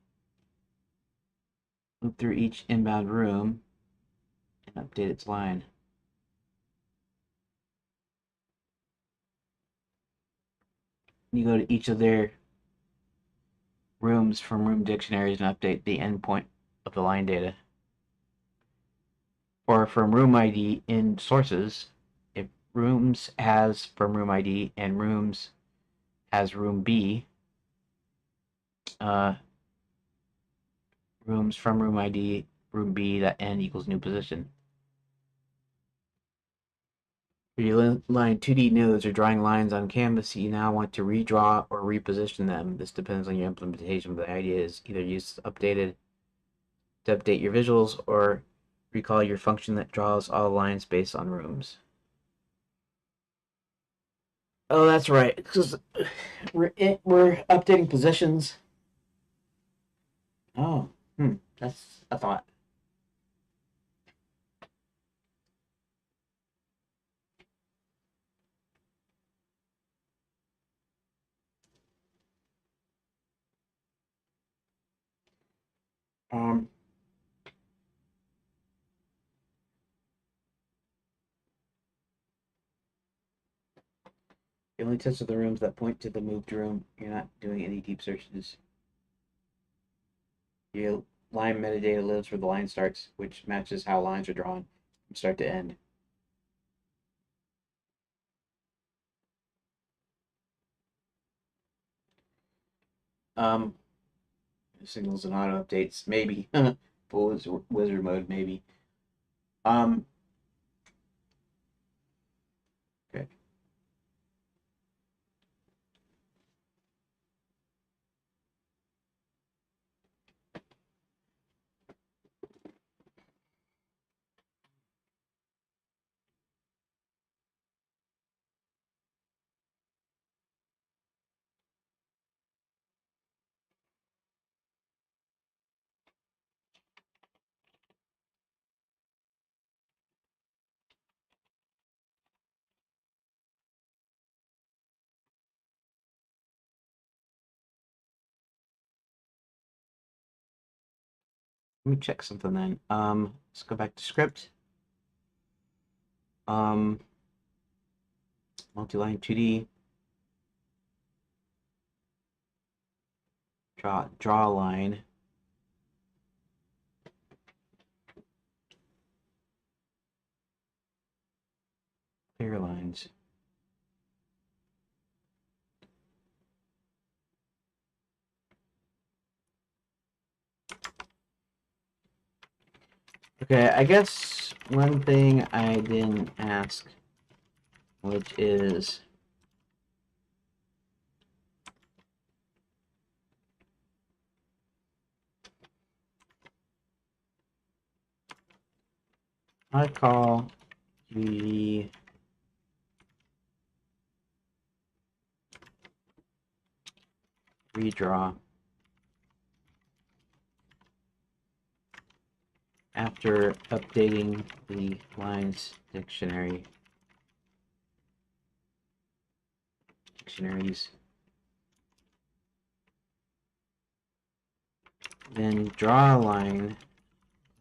Loop through each inbound room and update its line. You go to each of their rooms from room dictionaries and update the endpoint of the line data. Or from room ID in sources, if rooms has from room ID and rooms has room B, rooms from room ID, room B, that n equals new position. For your line 2D nodes or drawing lines on canvas, you now want to redraw or reposition them. This depends on your implementation, but the idea is either use updated to update your visuals or recall your function that draws all lines based on rooms. Oh, that's right. Because we're updating positions. Oh, that's a thought. Um, you only test the rooms that point to the moved room. You're not doing any deep searches. Your line metadata lives where the line starts, which matches how lines are drawn from start to end. Um, Signals and auto updates, maybe. Full wizard mode, maybe. Um, okay. Let me check something then. Let's go back to script. Um, Multi-line 2D. Draw a line. Clear lines. Okay, I guess one thing I didn't ask, which is I call the redraw after updating the lines dictionaries. Then draw a line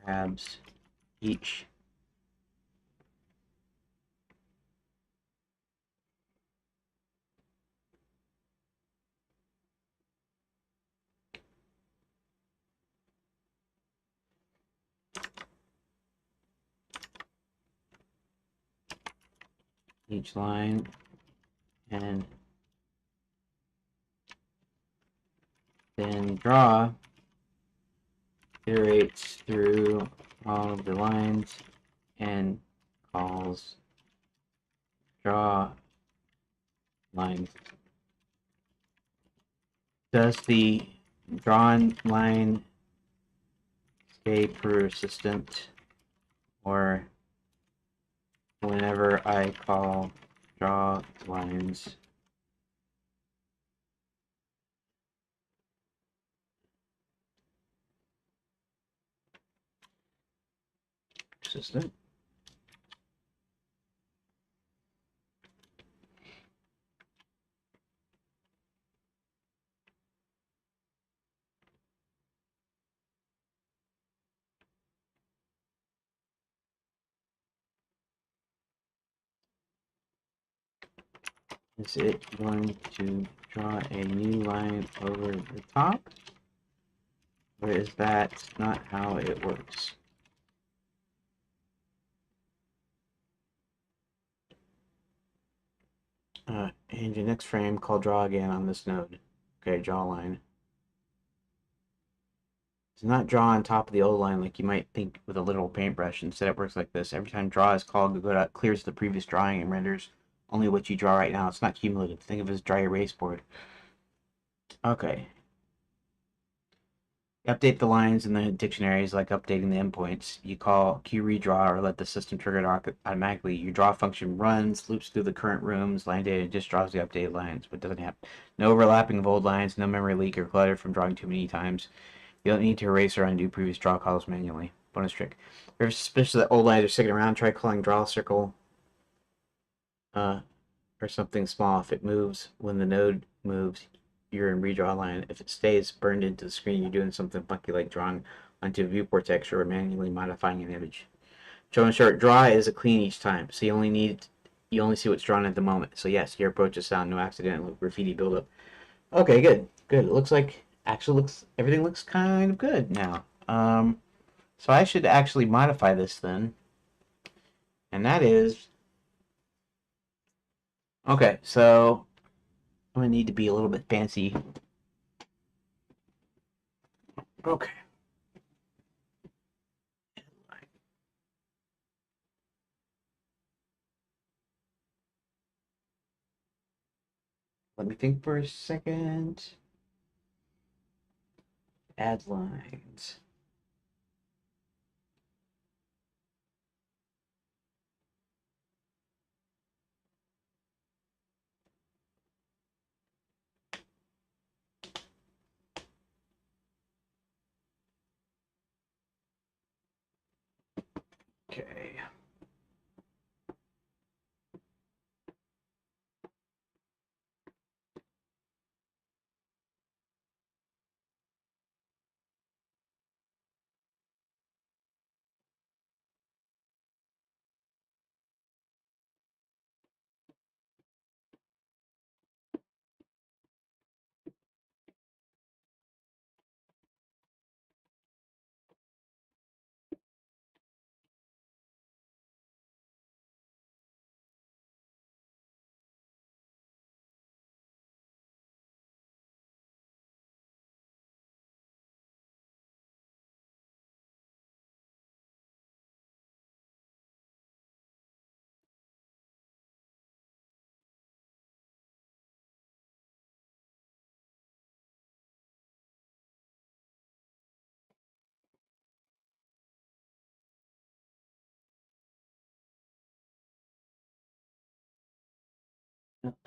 grabs each line and then draw iterates through all of the lines and calls draw lines. Does the drawn line stay persistent, or whenever I call draw lines persistent? Is it going to draw a new line over the top? Or is that not how it works? And your next frame, call draw again on this node. Okay, draw line. It's not draw on top of the old line like you might think with a literal paintbrush. Instead, it works like this. Every time draw is called, it clears the previous drawing and renders only what you draw right now. It's not cumulative. Think of it as dry erase board. Okay. Update the lines in the dictionaries like updating the endpoints. You call qRedraw or let the system trigger it automatically. Your draw function runs, loops through the current rooms, line data, just draws the updated lines, but doesn't have no overlapping of old lines, no memory leak or clutter from drawing too many times. You don't need to erase or undo previous draw calls manually. Bonus trick. If you're suspicious that old lines are sticking around, try calling draw circle or something small. If it moves when the node moves, you're in redraw line. If it stays burned into the screen, you're doing something funky like drawing onto a viewport texture or manually modifying an image. So in short, draw is a clean each time. So you only see what's drawn at the moment. So yes, your approach is sound, no accidental graffiti buildup. Okay, good. Good. It looks like everything looks kind of good now. So I should actually modify this then. And that is okay, so I'm gonna need to be a little bit fancy. Okay. Let me think for a second. Add lines. Okay.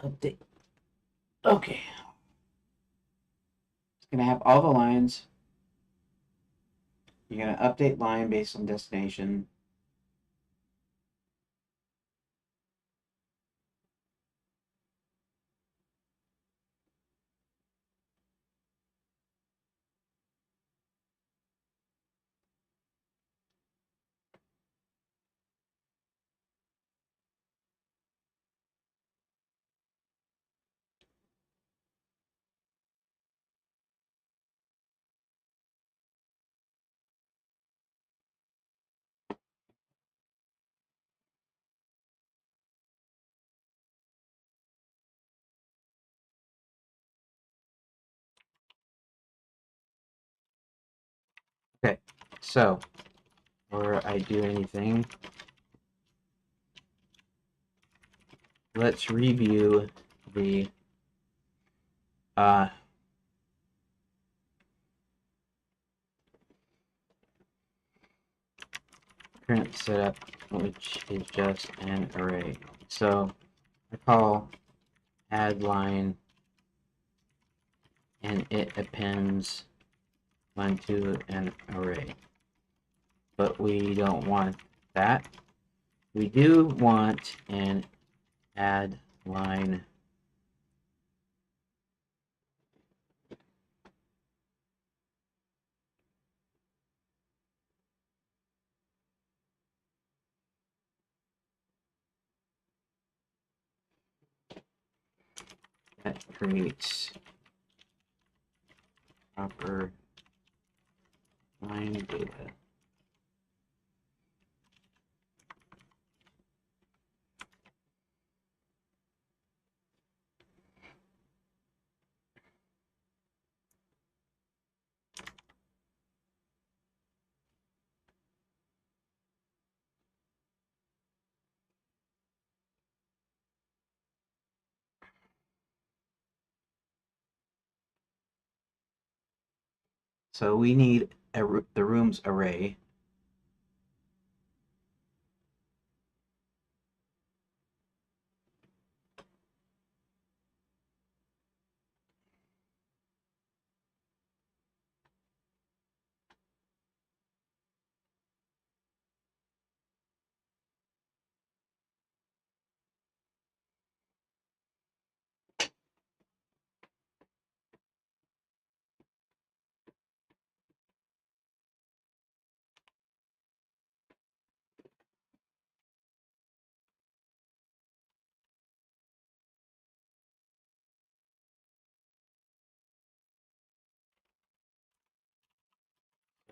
Update. Okay. It's gonna have all the lines. You're gonna update line based on destination. Okay. So before I do anything, let's review the current setup, which is just an array. So I call add line, and it appends line to an array. But we don't want that. We do want an add line that creates proper line data. So we need the rooms array.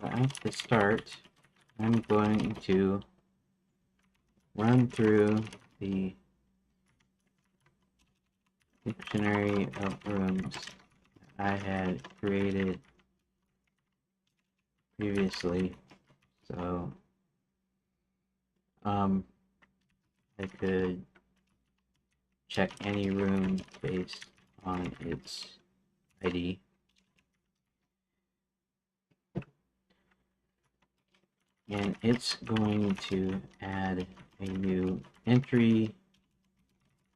At the start, I'm going to run through the dictionary of rooms I had created previously. So I could check any room based on its ID. And it's going to add a new entry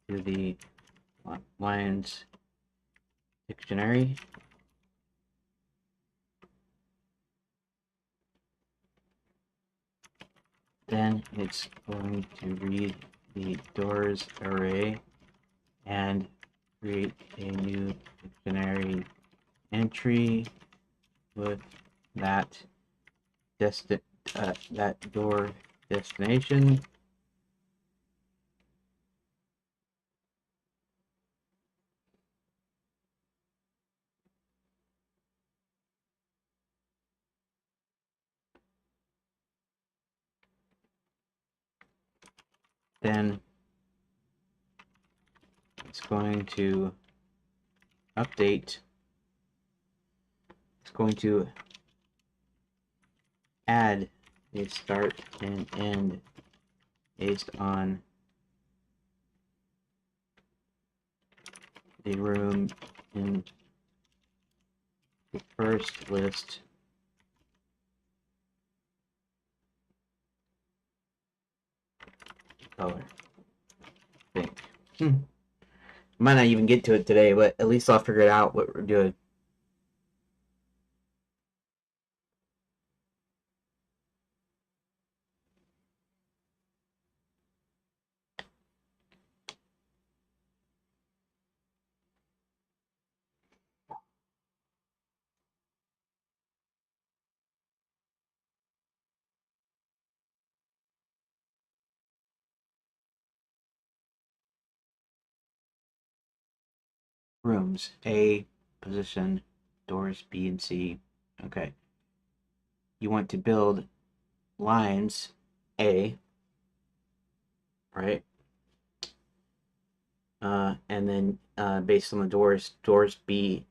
to the lines dictionary. Then it's going to read the doors array and create a new dictionary entry with that that door destination. Then it's going to update. It's going to add a start and end based on the room in the first list color. Pink. Might not even get to it today, but at least I'll figure it out what we're doing. Rooms A, position, doors B and C. Okay. You want to build lines A, right? And then based on the doors B,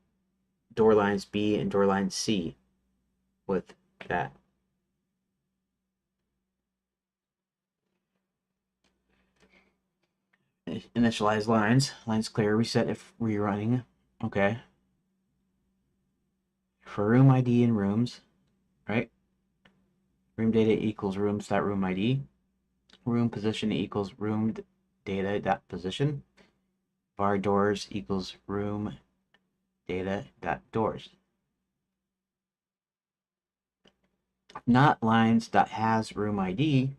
door lines B and door lines C with that. initialize lines. Lines clear, reset if rerunning. Okay. For room ID and rooms, right? Room data equals rooms.room ID. Room position equals room data dot position. Var doors equals room data dot doors. Not lines dot has room ID.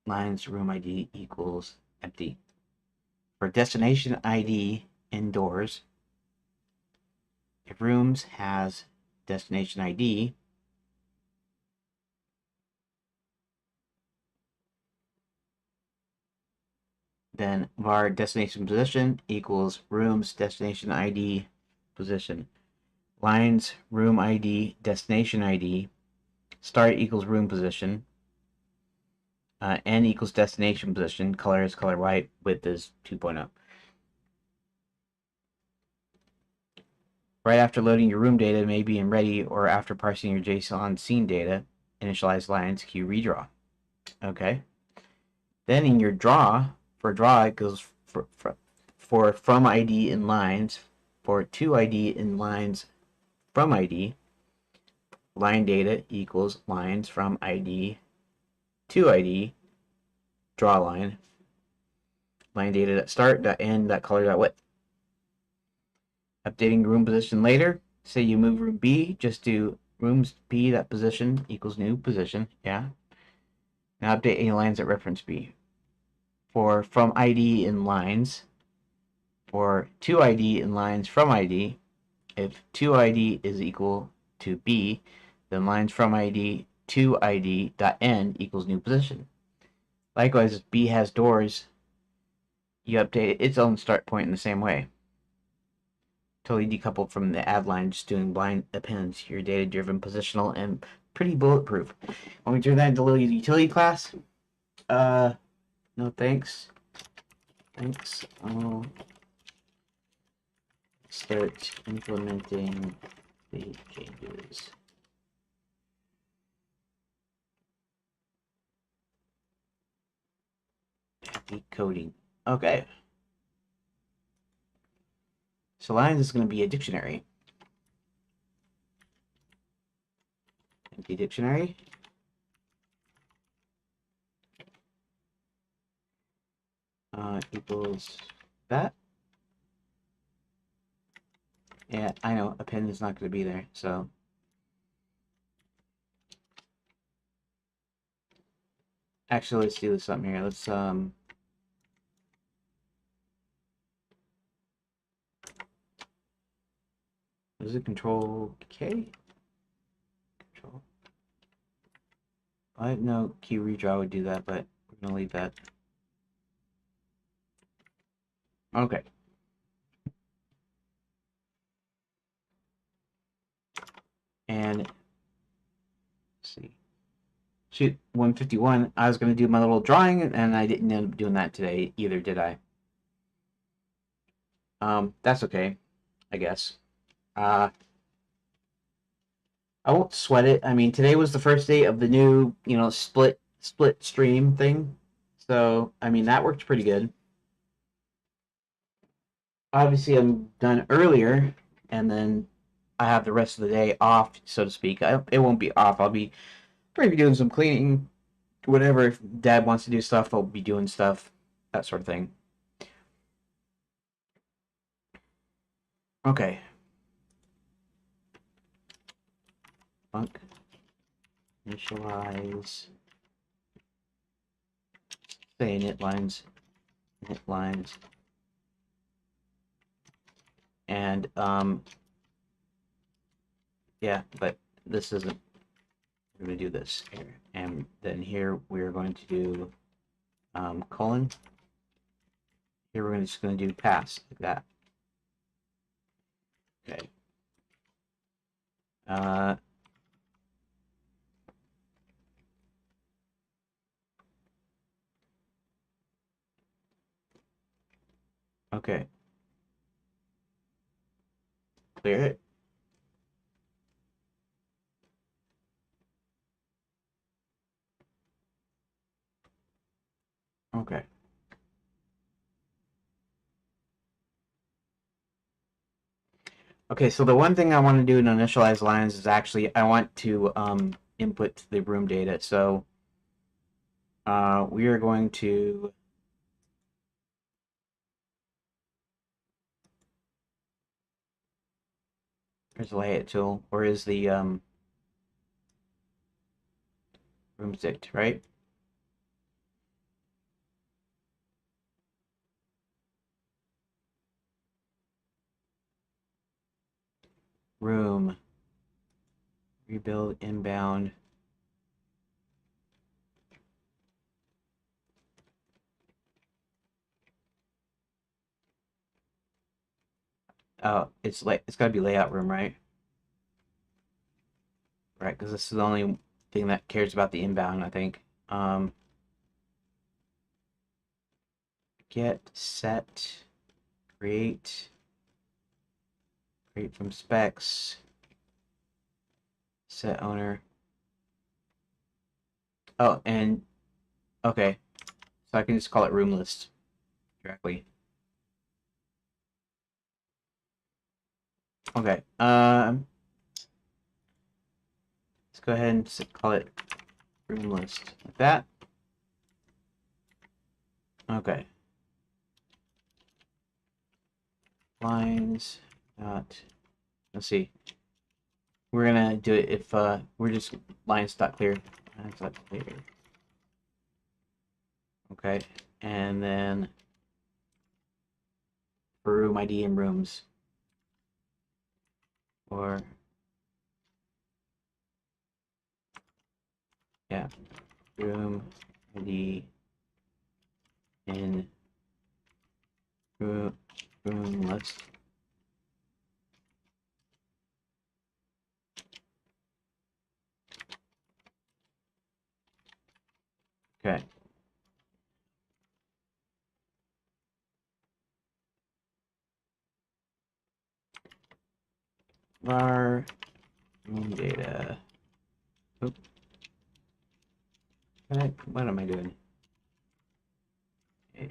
Lines room ID equals empty. For destination ID indoors, if rooms has destination ID, then var destination position equals rooms destination ID position. Lines room ID destination ID, start equals room position, n equals destination position, color is color white, width is 2.0. Right after loading your room data may be in ready or after parsing your JSON scene data, initialize lines queue redraw. Okay. Then in your draw, for draw it goes for from ID in lines, for to ID in lines from ID, line data equals lines from ID to ID, draw line, line data dot start dot end dot color dot width. Updating room position later, say you move room B, just do rooms B dot position equals new position, yeah. Now update any lines that reference B. For from ID in lines, for to ID in lines from ID, if to ID is equal to B, then lines from ID to ID dot end equals new position. Likewise, if B has doors, you update its own start point in the same way. Totally decoupled from the add line, just doing blind appends. You're data-driven, positional, and pretty bulletproof. When we turn that into a little utility class, no thanks. Thanks. I'll start implementing the changes. Decoding. Okay. So lines is going to be a dictionary. Empty dictionary. Equals that. Yeah, I know, append is not going to be there, so. Actually, let's do something here. Let's, is it Control K? Control. I know key redraw would do that, but we're going to leave that. Okay. And let's see. Shoot, 151. I was going to do my little drawing, and I didn't end up doing that today either, did I? That's okay, I guess. I won't sweat it. I mean, today was the first day of the new, split stream thing. So, I mean, that worked pretty good. Obviously, I'm done earlier, and then I have the rest of the day off, so to speak. It won't be off. I'll be probably doing some cleaning, whatever. If Dad wants to do stuff, I'll be doing stuff, that sort of thing. Okay. Func initialize. Say init lines. And yeah, but this isn't. We're going to do this here, and then here we're going to do colon. Here we're just going to do pass like that. Okay. Okay. Clear it. Okay. Okay, so the one thing I want to do in initialize lines is actually I want to input the room data. So we are going to there's the layout tool, or is the room stick, right? Room, rebuild inbound. Oh, it's got to be layout room, right? Right, because this is the only thing that cares about the inbound, I think. Um, get set create from specs set owner. Oh, and okay, so I can just call it room list directly. Okay, let's go ahead and call it room list like that. Okay. Lines dot. Let's see. We're gonna do it if we're just lines dot clear. Lines dot clear. Okay, and then for room ID and rooms, or yeah, room ID in room list. Okay. Var room data. Oop. What am I doing? Yeah.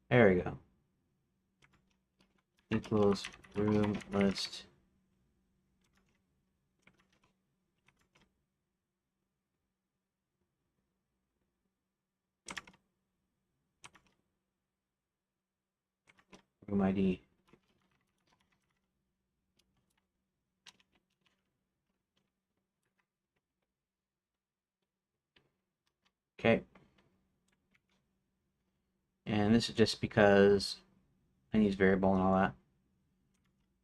There we go. Equals room list. Room ID. Okay. And this is just because I use variable and all that.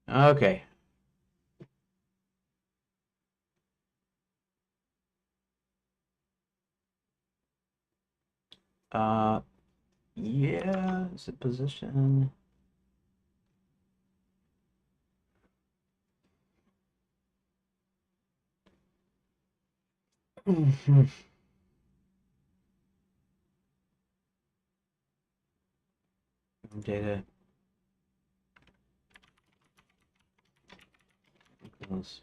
Okay. Uh, yeah, is it position? Data equals.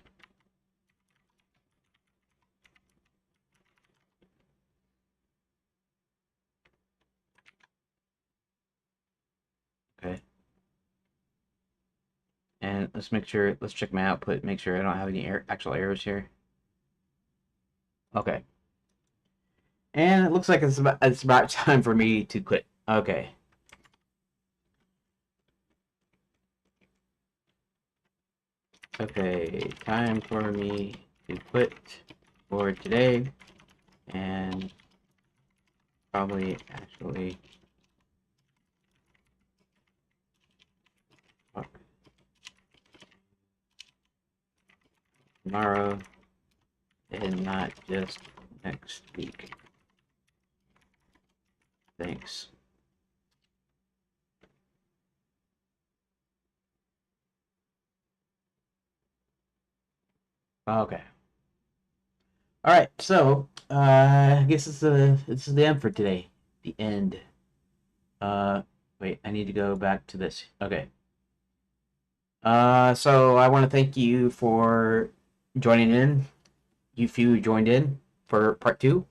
Okay. And let's make sure, let's check my output, make sure I don't have any actual errors here. Okay. And it looks like it's about time for me to quit. Okay. Okay, time for me to quit for today, and probably actually talk tomorrow and not just next week. Thanks. Okay. All right. So I guess this is the end for today. The end. Wait. I need to go back to this. Okay. So I want to thank you for joining in. You few joined in for part 2.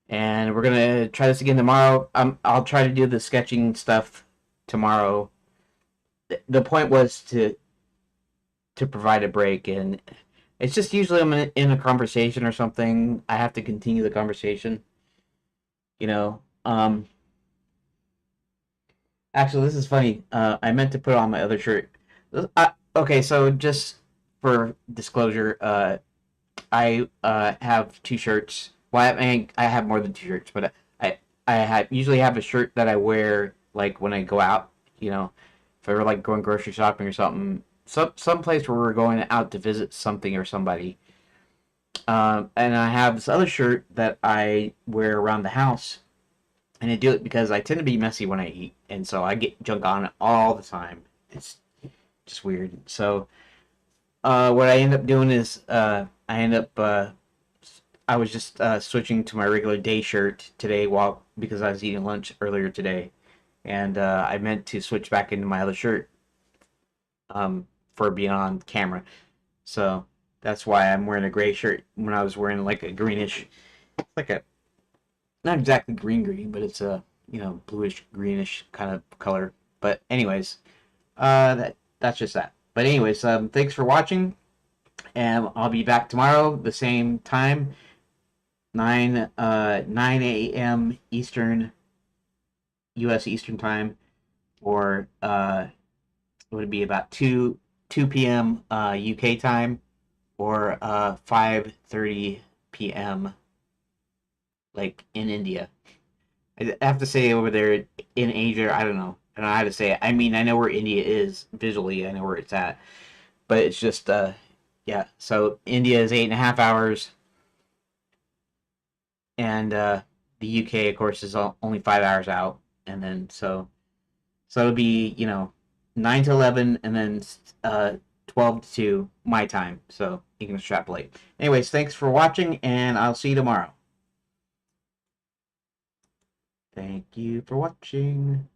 And we're gonna try this again tomorrow. I'll try to do the sketching stuff tomorrow. The point was to provide a break, and it's just usually I'm in a conversation or something. I have to continue the conversation, you know. Actually, this is funny. I meant to put on my other shirt. Okay, so just for disclosure, I have two shirts. Well, I have more than two shirts, but I usually have a shirt that I wear like when I go out. You know, if I were like going grocery shopping or something, some place where we're going out to visit something or somebody. And I have this other shirt that I wear around the house, and I do it because I tend to be messy when I eat, and so I get junk on it all the time. It's just weird. So what I end up doing is I was just switching to my regular day shirt today while because I was eating lunch earlier today, and I meant to switch back into my other shirt for being on camera. So that's why I'm wearing a gray shirt when I was wearing like a greenish, like a not exactly green, but it's a bluish greenish kind of color. But anyways, that's just that. But anyways, thanks for watching, and I'll be back tomorrow the same time, 9 a.m. Eastern, U.S. Eastern time, or it would be about 2 p.m. UK time, or 5:30 p.m. like in India. I have to say over there in Asia, I don't know how to say it. I mean, I know where India is visually. I know where it's at, but it's just yeah. So India is 8.5 hours, and the UK, of course, is only 5 hours out, and then so it'll be 9 to 11, and then 12 to 2 my time. So you can extrapolate. Anyways, thanks for watching, and I'll see you tomorrow. Thank you for watching.